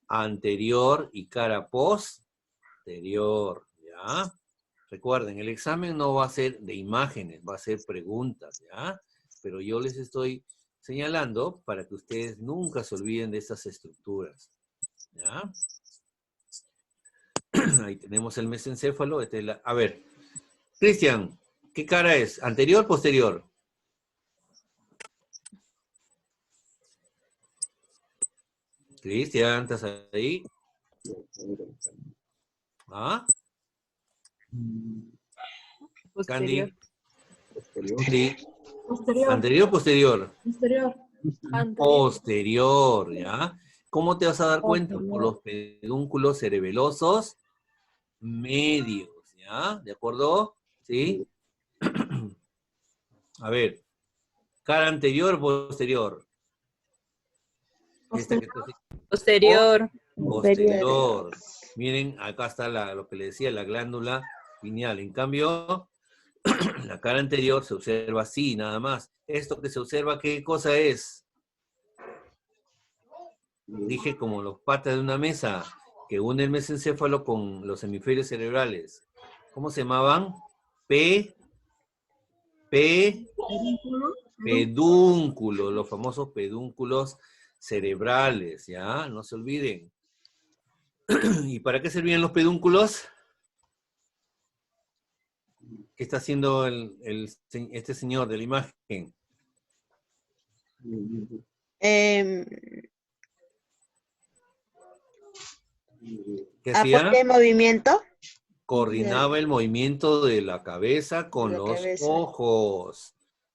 anterior y cara posterior, ¿ya? Recuerden, el examen no va a ser de imágenes, va a ser preguntas, ¿ya? Pero yo les estoy señalando para que ustedes nunca se olviden de estas estructuras, ¿ya? Ahí tenemos el mesencéfalo. A ver, Cristian, ¿qué cara es? ¿Anterior o posterior? Cristian, ¿estás ahí? ¿Ah? Posterior. Posterior. Sí. Posterior. ¿Anterior o posterior? Posterior. Posterior, ¿ya? ¿Cómo te vas a dar cuenta? Por los pedúnculos cerebelosos medios, ¿ya? ¿De acuerdo? ¿Sí? A ver, cara anterior o posterior. Esta que está así. Posterior. Posterior. Miren, acá está lo que le decía, la glándula pineal. En cambio, la cara anterior se observa así, nada más. Esto que se observa, ¿qué cosa es? Dije como los patas de una mesa, que une el mesencéfalo con los hemisferios cerebrales. ¿Cómo se llamaban? Pedúnculo, los famosos pedúnculos cerebrales, ¿ya? No se olviden. ¿Y para qué servían los pedúnculos? ¿Qué está haciendo este señor de la imagen? ¿Qué hacía? ¿Aporte de movimiento? Coordinaba el movimiento de la cabeza con La los cabeza. ojos.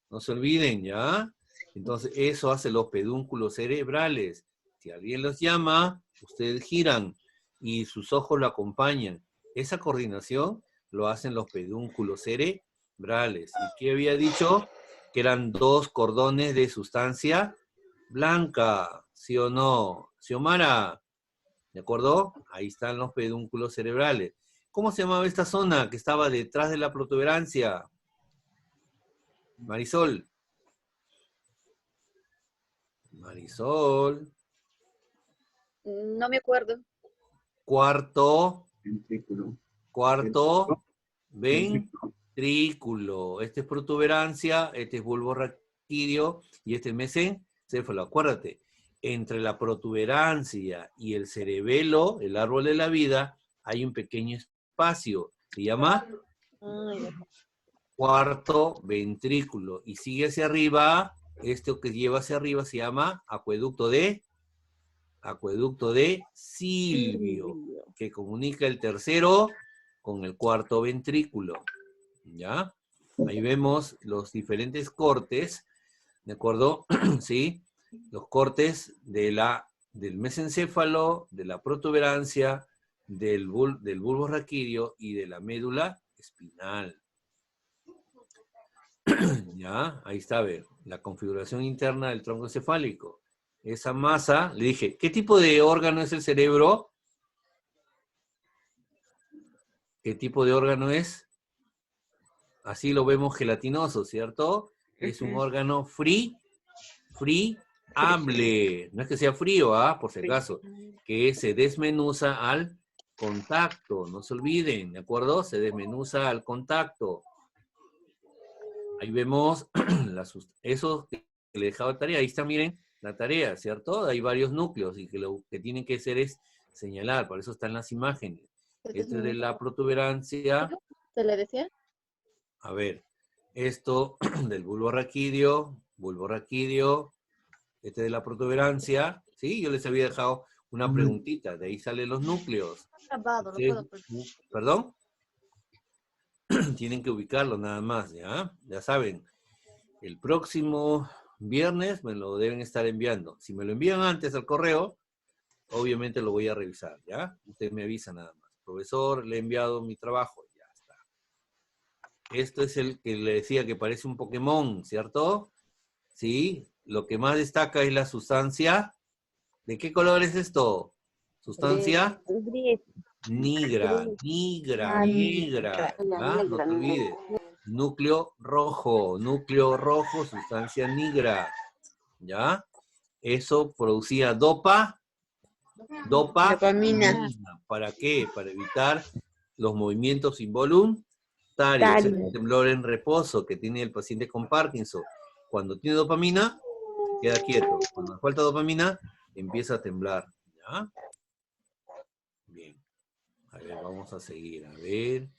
No se olviden, ¿ya? Entonces, eso hace los pedúnculos cerebrales. Si alguien los llama, ustedes giran y sus ojos lo acompañan. Esa coordinación lo hacen los pedúnculos cerebrales. ¿Y qué había dicho? Que eran 2 cordones de sustancia blanca, ¿sí o no? Xiomara, ¿de acuerdo? Ahí están los pedúnculos cerebrales. ¿Cómo se llamaba esta zona que estaba detrás de la protuberancia? Marisol. Marisol. No me acuerdo. Cuarto Ventrículo. Ventrículo. Este es protuberancia, este es bulbo raquídeo y este es mesencéfalo. Acuérdate, entre la protuberancia y el cerebelo, el árbol de la vida, hay un pequeño espacio espacio. Se llama cuarto ventrículo. Y sigue hacia arriba, esto que lleva hacia arriba se llama acueducto de Silvio, que comunica el tercero con el cuarto ventrículo. ¿Ya? Ahí vemos los diferentes cortes, ¿de acuerdo? ¿Sí? Los cortes del mesencéfalo, de la protuberancia, del bulbo raquídeo y de la médula espinal. ¿Ya? Ahí está, a ver, la configuración interna del tronco encefálico. Esa masa, le dije, ¿qué tipo de órgano es el cerebro? ¿Qué tipo de órgano es? Así lo vemos gelatinoso, ¿cierto? Es un órgano friable. No es que sea frío, por si acaso. Que se desmenuza al contacto. No se olviden, ¿de acuerdo? Se desmenuza al contacto. Ahí vemos eso que le he dejado de tarea. Ahí está, miren, la tarea, ¿cierto? Hay varios núcleos y que lo que tienen que hacer es señalar. Por eso están las imágenes. Este es de la protuberancia. ¿Se le decía? A ver, esto del bulbo raquídeo, este de la protuberancia, ¿sí? Yo les había dejado una preguntita, de ahí salen los núcleos. ¿Perdón? Tienen que ubicarlo nada más, ¿ya? Ya saben, el próximo viernes me lo deben estar enviando. Si me lo envían antes al correo, obviamente lo voy a revisar, ¿ya? Usted me avisa nada más. Profesor, le he enviado mi trabajo. Esto es el que le decía que parece un Pokémon, ¿cierto? Sí, lo que más destaca es la sustancia. ¿De qué color es esto? Sustancia negra. ¿Ah? No te olvides. Núcleo rojo, sustancia negra. ¿Ya? Eso producía dopamina. ¿Para qué? Para evitar los movimientos involuntarios. El temblor en reposo que tiene el paciente con Parkinson. Cuando tiene dopamina, queda quieto. Cuando falta dopamina, empieza a temblar. ¿Ya? Bien. A ver, vamos a seguir. A ver.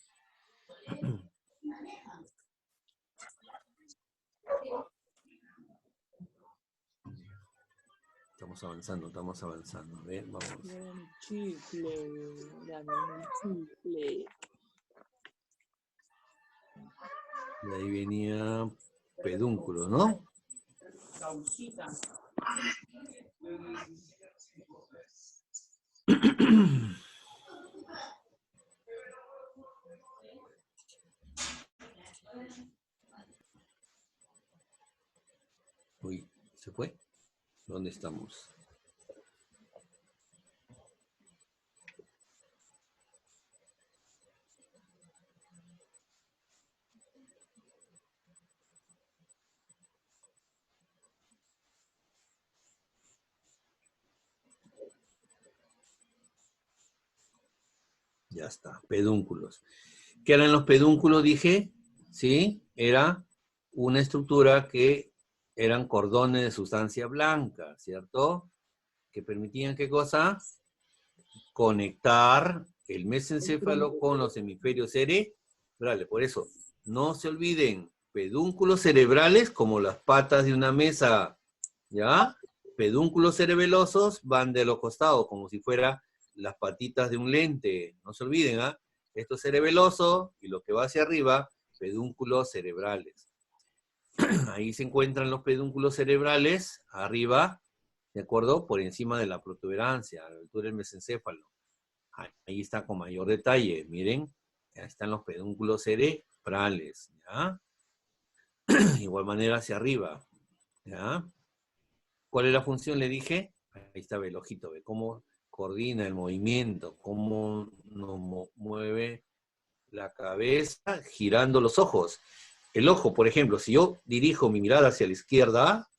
Estamos avanzando. A ver, vamos. De ahí venía pedúnculo, ¿no? Uy, ¿se fue? ¿Dónde estamos? Ya está, pedúnculos. ¿Qué eran los pedúnculos? Dije, ¿sí? Era una estructura que eran cordones de sustancia blanca, ¿cierto? Que permitían, ¿qué cosa? Conectar el mesencéfalo con los hemisferios cerebrales. Por eso, no se olviden, pedúnculos cerebrales como las patas de una mesa, ¿ya? Pedúnculos cerebelosos van de los costados, como si fuera las patitas de un lente. No se olviden, ¿ah? Esto es cerebeloso, y lo que va hacia arriba, pedúnculos cerebrales. Ahí se encuentran los pedúnculos cerebrales, arriba, ¿de acuerdo? Por encima de la protuberancia, a la altura del mesencéfalo. Ahí está con mayor detalle, miren. Ahí están los pedúnculos cerebrales, ¿ya? Igual manera hacia arriba, ¿ya? ¿Cuál es la función? Le dije. Ahí está, ve el ojito, ve cómo coordina el movimiento, cómo nos mueve la cabeza girando los ojos. El ojo, por ejemplo, si yo dirijo mi mirada hacia la izquierda,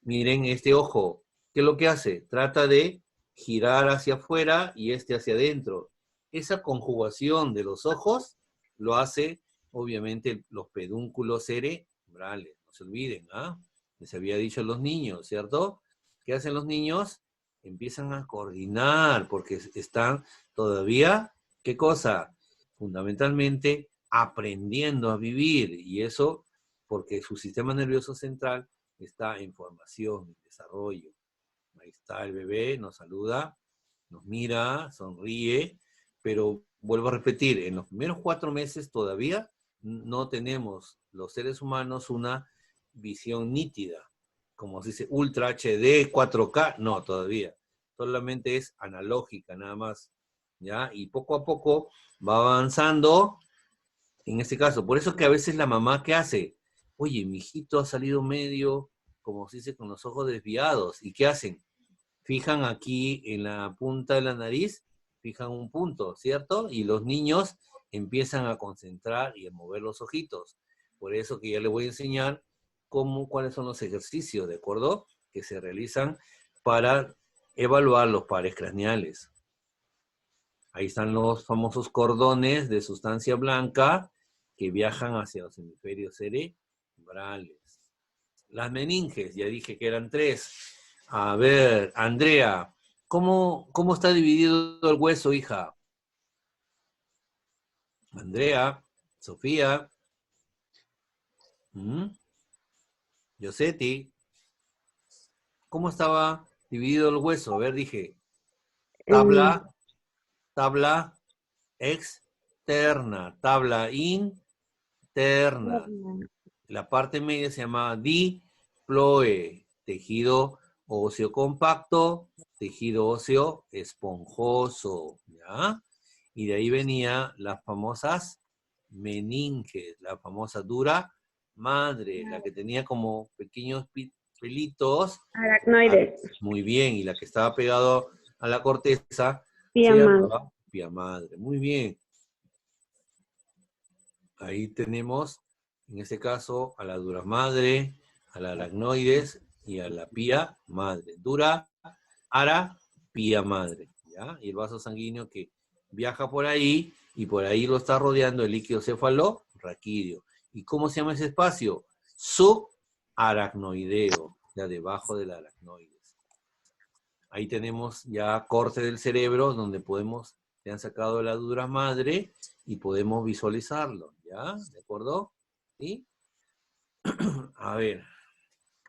miren este ojo, ¿qué es lo que hace? Trata de girar hacia afuera y este hacia adentro. Esa conjugación de los ojos lo hace, obviamente, los pedúnculos cerebrales. No se olviden, ¿ah? Les había dicho a los niños, ¿cierto? ¿Qué hacen los niños? Empiezan a coordinar, porque están todavía, ¿qué cosa? fundamentalmente aprendiendo a vivir, y eso porque su sistema nervioso central está en formación, en desarrollo. Ahí está el bebé, nos saluda, nos mira, sonríe, pero vuelvo a repetir, en los primeros 4 meses todavía no tenemos los seres humanos una visión nítida, como se dice Ultra HD, 4K, no, todavía. Solamente es analógica, nada más, ¿ya? Y poco a poco va avanzando, en este caso. Por eso que a veces la mamá, ¿qué hace? Oye, mi hijito ha salido medio, como se dice, con los ojos desviados. ¿Y qué hacen? Fijan aquí en la punta de la nariz, fijan un punto, ¿cierto? Y los niños empiezan a concentrar y a mover los ojitos. Por eso que ya les voy a enseñar cuáles son los ejercicios, ¿de acuerdo? Que se realizan para evaluar los pares craneales. Ahí están los famosos cordones de sustancia blanca que viajan hacia los hemisferios cerebrales. Las meninges, ya dije que eran 3. A ver, Andrea, ¿cómo está dividido el hueso, hija? Andrea, Sofía, Yosetti, ¿cómo estaba dividido el hueso? A ver, dije, tabla externa, tabla interna. La parte media se llama diploe, tejido óseo compacto, tejido óseo esponjoso, ¿ya? Y de ahí venía las famosas meninges, la famosa dura madre, la que tenía como pequeños pelitos. Aracnoides. Muy bien, y la que estaba pegado a la corteza Pía se madre. llamaba pía madre. Muy bien. Ahí tenemos, en este caso, a la dura madre, a la aracnoides y a la pía madre. Dura, ara, pía madre, ¿ya? Y el vaso sanguíneo que viaja por ahí, y por ahí lo está rodeando el líquido cefalorraquídeo. ¿Y cómo se llama ese espacio? Subaracnoideo, ya debajo del aracnoides. Ahí tenemos ya corte del cerebro, donde podemos, le han sacado la dura madre, y podemos visualizarlo, ¿ya? ¿De acuerdo? ¿Sí? A ver,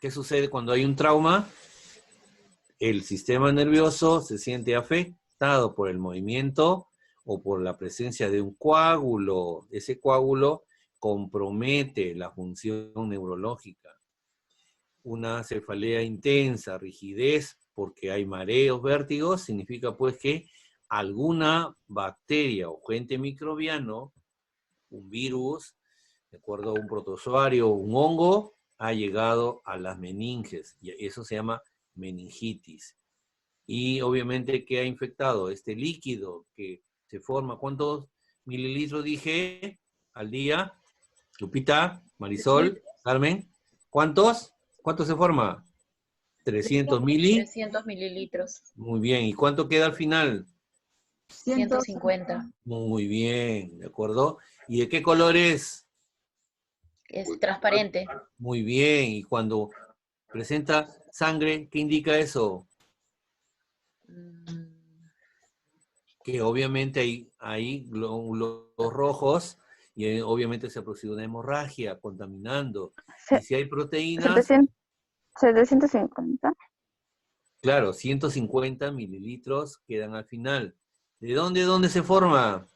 ¿qué sucede cuando hay un trauma? El sistema nervioso se siente afectado por el movimiento o por la presencia de un coágulo. Ese coágulo compromete la función neurológica. Una cefalea intensa, rigidez, porque hay mareos, vértigos, significa pues que alguna bacteria o agente microbiano, un virus, de acuerdo a un protozoario o un hongo, ha llegado a las meninges, y eso se llama meningitis. Y obviamente, ¿qué ha infectado? Este líquido que se forma, ¿cuántos mililitros dije al día? Lupita, Marisol, Carmen, ¿cuántos? ¿Cuánto se forma? 300 300 mililitros. Muy bien, ¿y cuánto queda al final? 150. Muy bien, ¿de acuerdo? ¿Y de qué color es? Es transparente. Muy bien, y cuando presenta sangre, ¿qué indica eso? Que obviamente hay glóbulos rojos, y obviamente se ha producido una hemorragia, contaminando. Y si hay proteínas, 750. claro, 150 mililitros quedan al final. ¿De dónde se forma?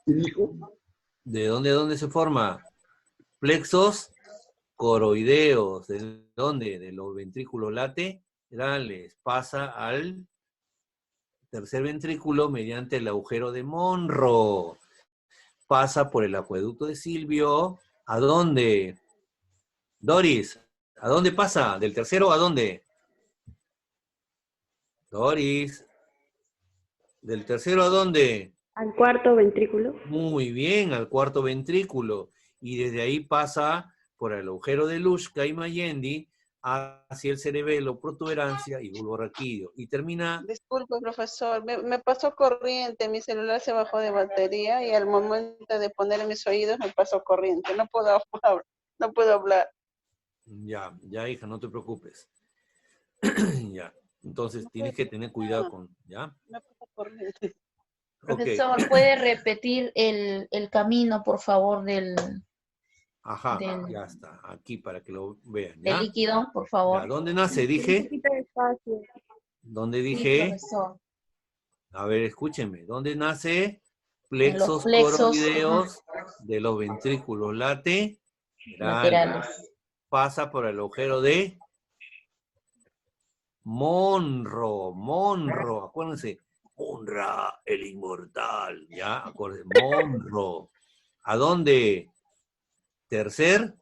¿De dónde se forma? Plexos coroideos. ¿De dónde? De los ventrículos laterales. Pasa al tercer ventrículo mediante el agujero de Monro. Pasa por el acueducto de Silvio. ¿A dónde? Doris, ¿a dónde pasa? ¿Del tercero a dónde? Doris, ¿del tercero a dónde? Al cuarto ventrículo. Muy bien, al cuarto ventrículo. Y desde ahí pasa por el agujero de Luschka y Mayendi hacia el cerebelo, protuberancia y bulbo raquídeo. Y termina... Disculpe, profesor, me pasó corriente, mi celular se bajó de batería y al momento de poner en mis oídos me pasó corriente. No puedo hablar. Ya, hija, no te preocupes. Ya, entonces tienes que tener cuidado con... ¿Ya? Me pasó corriente. Profesor, ¿puede repetir el camino, por favor, del Ajá, del- ya está. Aquí para que lo vean, del ¿ya? líquido, por Ya, favor? ¿dónde nace? Un Dije. poquito despacio. ¿Dónde Sí, dije? profesor. A ver, escúchenme. ¿Dónde nace? En los Plexos plexos coroideos de los ventrículos laterales. laterales. Pasa por el agujero de Monro, acuérdense. Monra, el inmortal, ¿ya? Acuérdense, Monro. ¿A dónde? Tercer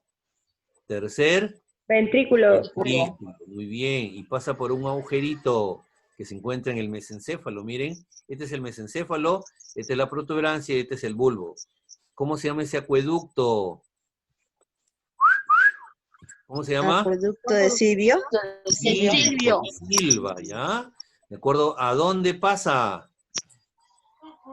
Ventrículo. ventrículo, muy bien. Y pasa por un agujerito que se encuentra en el mesencéfalo, miren. Este es el mesencéfalo, esta es la protuberancia y este es el bulbo. ¿Cómo se llama ese acueducto? ¿Cómo se llama? Acueducto de Silvio. Silvio. Silva, ¿ya? ¿De acuerdo? ¿A dónde pasa? A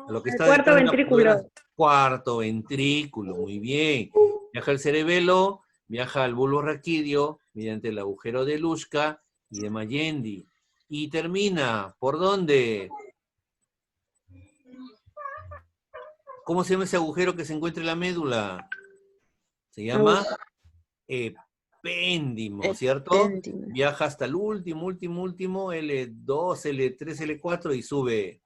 lo que El está cuarto detrás de la ventrículo. protuberancia. Cuarto ventrículo, muy bien. Viaja al cerebelo, viaja al bulbo raquídeo mediante el agujero de Luschka y de Mayendi. Y termina, ¿por dónde? ¿Cómo se llama ese agujero que se encuentra en la médula? Se llama epéndimo, ¿cierto? Epéndimo. Viaja hasta el último, L2, L3, L4 y sube.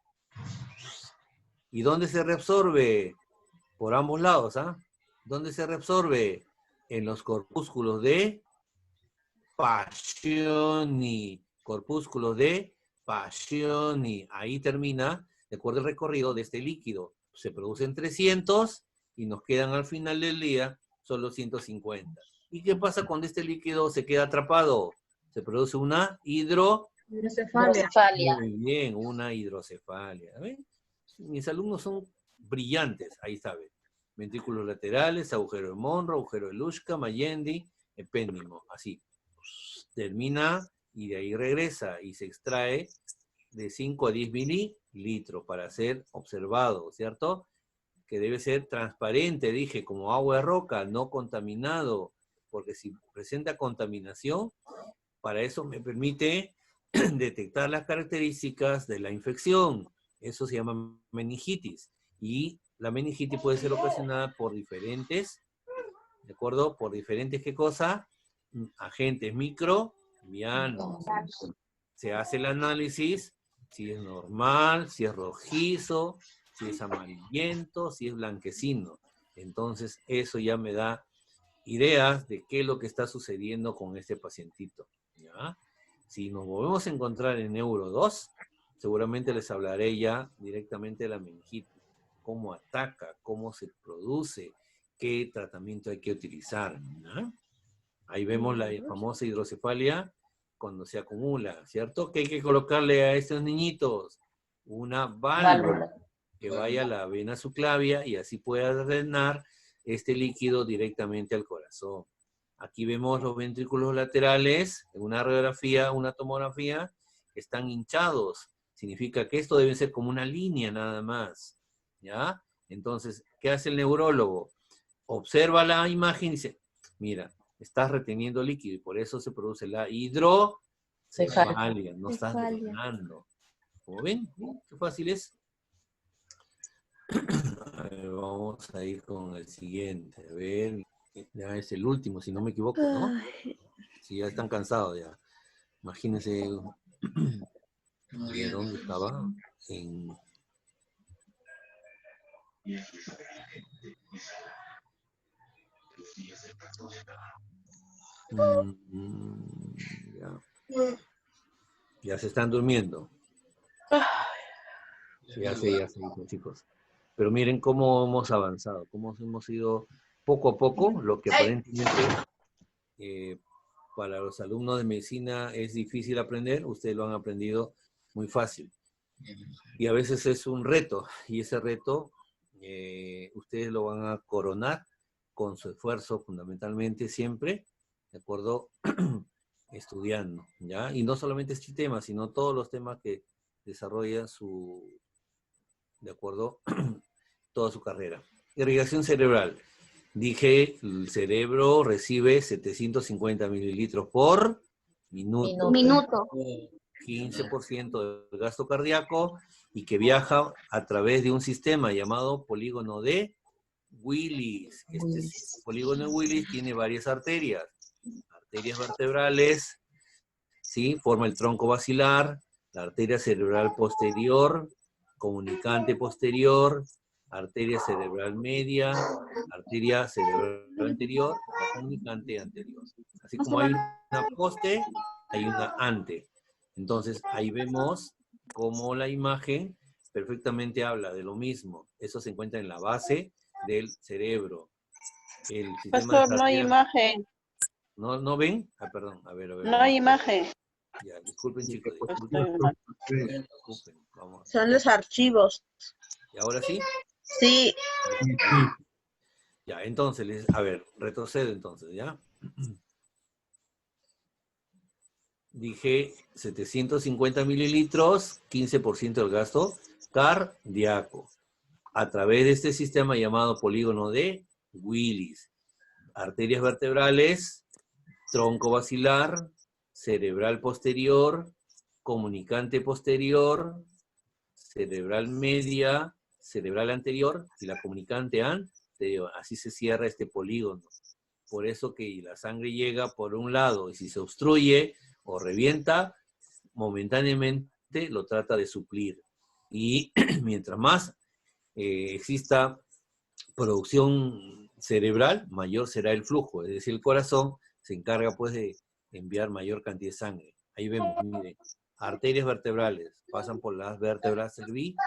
¿Y dónde se reabsorbe? Por ambos lados, ¿ah? ¿Dónde se reabsorbe? En los corpúsculos de Pacioni. Corpúsculos de Pacioni. Ahí termina, de acuerdo al recorrido de este líquido. Se producen 300 y nos quedan al final del día solo 150. ¿Y qué pasa cuando este líquido se queda atrapado? Se produce una Hidrocefalia. Muy bien, una hidrocefalia. ¿Ven? Mis alumnos son brillantes, ahí saben. Ventrículos laterales, agujero de Monro, agujero de Luschka, Mayendi, epéndimo, así. Termina y de ahí regresa y se extrae de 5 a 10 mililitros para ser observado, ¿cierto? Que debe ser transparente, dije, como agua de roca, no contaminado, porque si presenta contaminación, para eso me permite detectar las características de la infección. Eso se llama meningitis. Y la meningitis puede ser ocasionada por diferentes, ¿de acuerdo? Por diferentes, ¿qué cosa? Agentes microbianos. Se hace el análisis, si es normal, si es rojizo, si es amarillento, si es blanquecino. Entonces, eso ya me da ideas de qué es lo que está sucediendo con este pacientito, ¿ya? Si nos volvemos a encontrar en Neuro 2, seguramente les hablaré ya directamente de la meningitis, cómo ataca, cómo se produce, qué tratamiento hay que utilizar, ¿no? Ahí vemos la famosa hidrocefalia cuando se acumula, ¿cierto? ¿Qué hay que colocarle a estos niñitos? Una válvula que vaya a la vena subclavia y así pueda drenar este líquido directamente al corazón. Aquí vemos los ventrículos laterales, en una radiografía, una tomografía, están hinchados. Significa que esto debe ser como una línea nada más, ¿ya? Entonces, ¿qué hace el neurólogo? Observa la imagen y dice, mira, estás reteniendo líquido y por eso se produce la hidrocefalia, no estás drenando. ¿Cómo ven? Qué fácil es. A ver, vamos a ir con el siguiente. A ver, ya es el último, si no me equivoco, ¿no? Si ya están cansados ya. Imagínense. A ver, ¿dónde estaba? En... ya. Ya se están durmiendo. Ya sé, chicos. Pero miren cómo hemos avanzado, cómo hemos ido poco a poco, lo que aparentemente para los alumnos de medicina es difícil aprender, ustedes lo han aprendido muy fácil. Y a veces es un reto, y ese reto ustedes lo van a coronar con su esfuerzo fundamentalmente siempre, ¿de acuerdo? Estudiando, ¿ya? Y no solamente este tema, sino todos los temas que desarrolla ¿de acuerdo? Toda su carrera. Irrigación cerebral. Dije, el cerebro recibe 750 mililitros por minuto. 15% del gasto cardíaco y que viaja a través de un sistema llamado polígono de Willis. Este polígono de Willis tiene varias arterias vertebrales, ¿sí? Forma el tronco basilar, la arteria cerebral posterior, comunicante posterior, arteria cerebral media, arteria cerebral anterior, la comunicante anterior. Así como hay una poste, hay una ante. Entonces, ahí vemos cómo la imagen perfectamente habla de lo mismo. Eso se encuentra en la base del cerebro. El sistema Pastor, no hay imagen. ¿No ven? Ah, perdón, a ver. No hay imagen. Ya, disculpen chicos, Pues disculpen. Vamos. Son los archivos. ¿Y ahora sí? Sí. Ya, entonces, a ver, retrocedo entonces, ¿ya? Dije 750 mililitros, 15% del gasto cardíaco. A través de este sistema llamado polígono de Willis. Arterias vertebrales, tronco basilar, cerebral posterior, comunicante posterior, cerebral media, cerebral anterior y la comunicante anterior. Así se cierra este polígono. Por eso que la sangre llega por un lado y si se obstruye o revienta, momentáneamente lo trata de suplir. Y mientras más exista producción cerebral, mayor será el flujo. Es decir, el corazón se encarga pues de enviar mayor cantidad de sangre. Ahí vemos, miren, arterias vertebrales pasan por las vértebras cervicales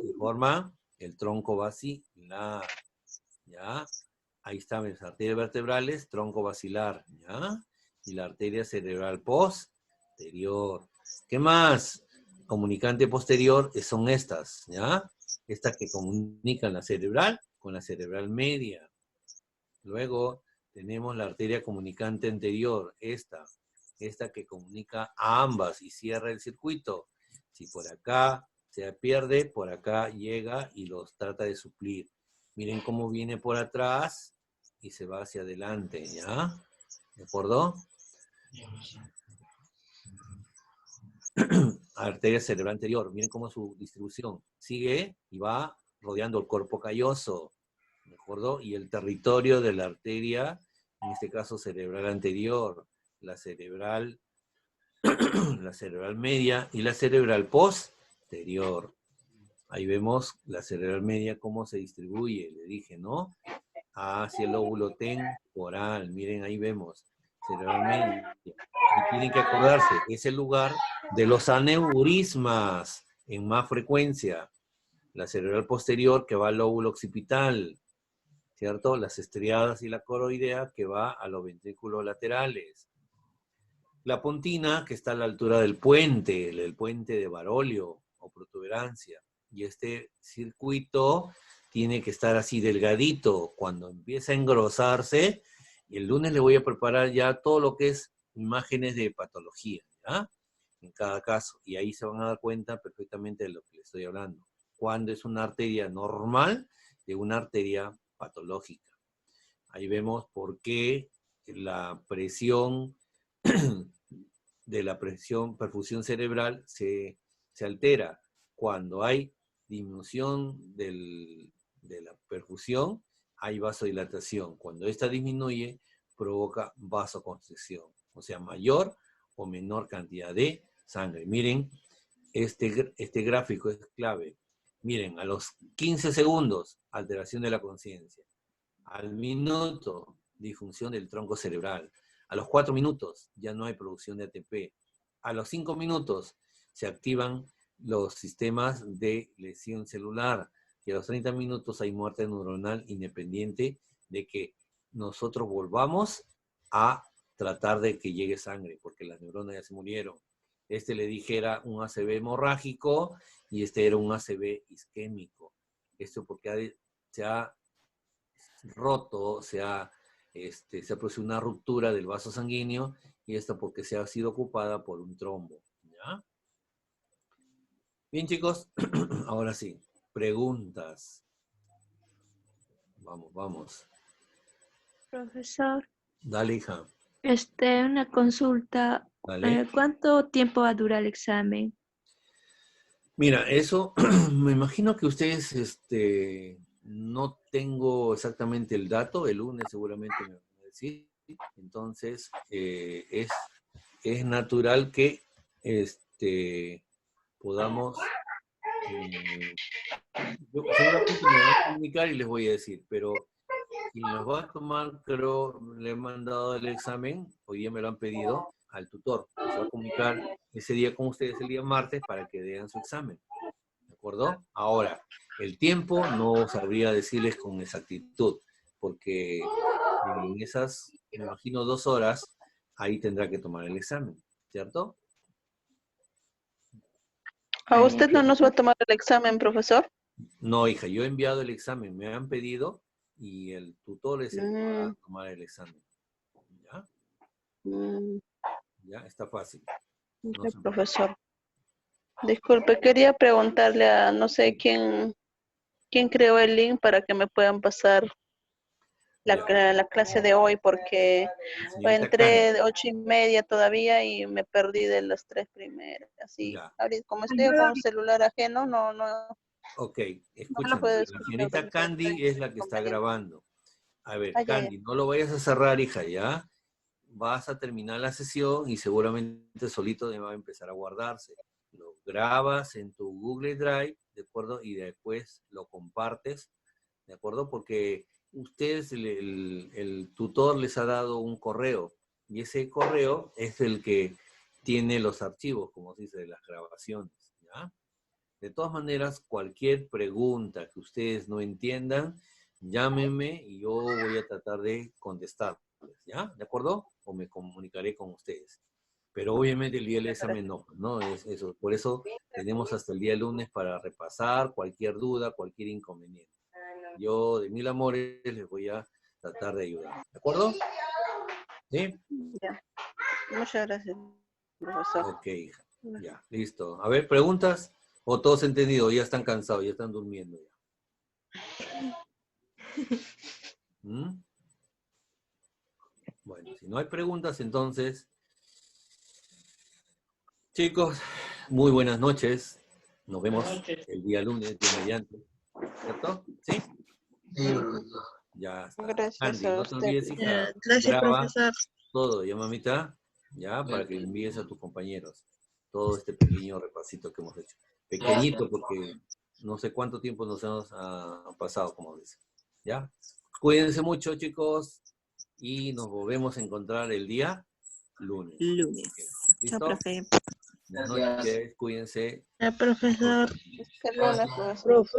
y forman el tronco basilar, ¿ya? Ahí están las arterias vertebrales, tronco basilar, ¿ya? Y la arteria cerebral posterior. ¿Qué más? Comunicante posterior son estas, ¿ya? Estas que comunican la cerebral con la cerebral media. Luego tenemos la arteria comunicante anterior, esta que comunica a ambas y cierra el circuito. Si por acá se pierde, por acá llega y los trata de suplir. Miren cómo viene por atrás y se va hacia adelante, ¿ya? ¿De acuerdo? Arteria cerebral anterior, miren cómo es su distribución. Sigue y va rodeando el cuerpo calloso, ¿de acuerdo? Y el territorio de la arteria, en este caso cerebral anterior, la cerebral media y la cerebral posterior. Ahí vemos la cerebral media cómo se distribuye, le dije, ¿no? Hacia el lóbulo temporal, miren, ahí vemos, cerebral media. Y tienen que acordarse, es el lugar de los aneurismas en más frecuencia. La cerebral posterior que va al lóbulo occipital, ¿cierto? Las estriadas y la coroidea que va a los ventrículos laterales. La pontina que está a la altura del puente, el puente de Barolio o protuberancia. Y este circuito tiene que estar así delgadito. Cuando empieza a engrosarse, y el lunes le voy a preparar ya todo lo que es imágenes de patología, ¿ya? En cada caso. Y ahí se van a dar cuenta perfectamente de lo que les estoy hablando. Cuando es una arteria normal de una arteria patológica. Ahí vemos por qué la presión de la perfusión cerebral se altera. Cuando hay disminución de la perfusión, hay vasodilatación. Cuando esta disminuye, provoca vasoconstricción. O sea, mayor o menor cantidad de sangre. Miren, este gráfico es clave. Miren, a los 15 segundos, alteración de la conciencia. Al minuto, disfunción del tronco cerebral. A los 4 minutos, ya no hay producción de ATP. A los 5 minutos, se activan los sistemas de lesión celular. Y a los 30 minutos hay muerte neuronal independiente de que nosotros volvamos a tratar de que llegue sangre, porque las neuronas ya se murieron. Le dije era un ACV hemorrágico y era un ACV isquémico. Esto porque se ha roto, se ha producido una ruptura del vaso sanguíneo y esto porque se ha sido ocupada por un trombo. ¿Ya? Bien, chicos, ahora sí, preguntas. Vamos. Profesor, Dale, hija. una consulta. ¿Vale? ¿Cuánto tiempo va a durar el examen? Mira, eso me imagino que ustedes, no tengo exactamente el dato, el lunes seguramente me van a decir, entonces es natural que podamos, seguramente me van a comunicar y les voy a decir, pero quien los va a tomar, creo, le he mandado el examen, hoy día me lo han pedido, al tutor, que se va a comunicar ese día con ustedes el día martes para que den su examen. ¿De acuerdo? Ahora, el tiempo no sabría decirles con exactitud, porque en esas, me imagino, 2 horas, ahí tendrá que tomar el examen, ¿cierto? ¿A usted no nos va a tomar el examen, profesor? No, hija, yo he enviado el examen, me han pedido, y el tutor es el que va a Mm, tomar el examen. ¿Ya? mm, Ya, está fácil. ok, No se preocupe. profesor. Disculpe, quería preguntarle a no sé quién creó el link para que me puedan pasar Ya, la clase de hoy, porque señorita entré Candy, de 8:30 todavía y me perdí de las 3 primeras. Así, ya. ahorita, como estoy con un celular ajeno, no Ok, lo escúchame, puedo la escuchar, señorita profesor. Candy es la que está Inconveniente. grabando. A ver, Ah, ya, ya. Candy, no lo vayas a cerrar, hija, ¿ya? Vas a terminar la sesión y seguramente solito va a empezar a guardarse. Lo grabas en tu Google Drive, ¿de acuerdo? Y después lo compartes, ¿de acuerdo? Porque ustedes, el tutor les ha dado un correo y ese correo es el que tiene los archivos, como se dice, de las grabaciones, ¿ya? De todas maneras, cualquier pregunta que ustedes no entiendan, llámenme y yo voy a tratar de contestarles, ¿ya? ¿De acuerdo? O me comunicaré con ustedes. Pero obviamente el día del examen no es eso. Por eso tenemos hasta el día lunes para repasar cualquier duda, cualquier inconveniente. Yo, de mil amores, les voy a tratar de ayudar. ¿De acuerdo? ¿Sí? Ya. Muchas gracias, profesor. Ok, hija. Ya, listo. A ver, ¿preguntas? ¿O todos entendidos? Ya están cansados, ya están durmiendo ya. ¿Mm? Bueno, si no hay preguntas, entonces, chicos, muy buenas noches. Nos vemos el día lunes, Dios mediante. ¿Cierto? ¿Sí? Sí, profesor. Ya está. Gracias Andy, a no te usted. olvides, hija. Gracias, Graba profesor. todo, ¿ya, mamita? Ya, para que le envíes a tus compañeros todo este pequeño repasito que hemos hecho. Pequeñito, porque no sé cuánto tiempo nos hemos pasado, como dice. ¿Ya? Cuídense mucho, chicos, y nos volvemos a encontrar el día lunes. Lunes. Chao, ¿Listo? profe. Buenas Gracias. noches, cuídense. Profesor. El lunes, profesor. Profe.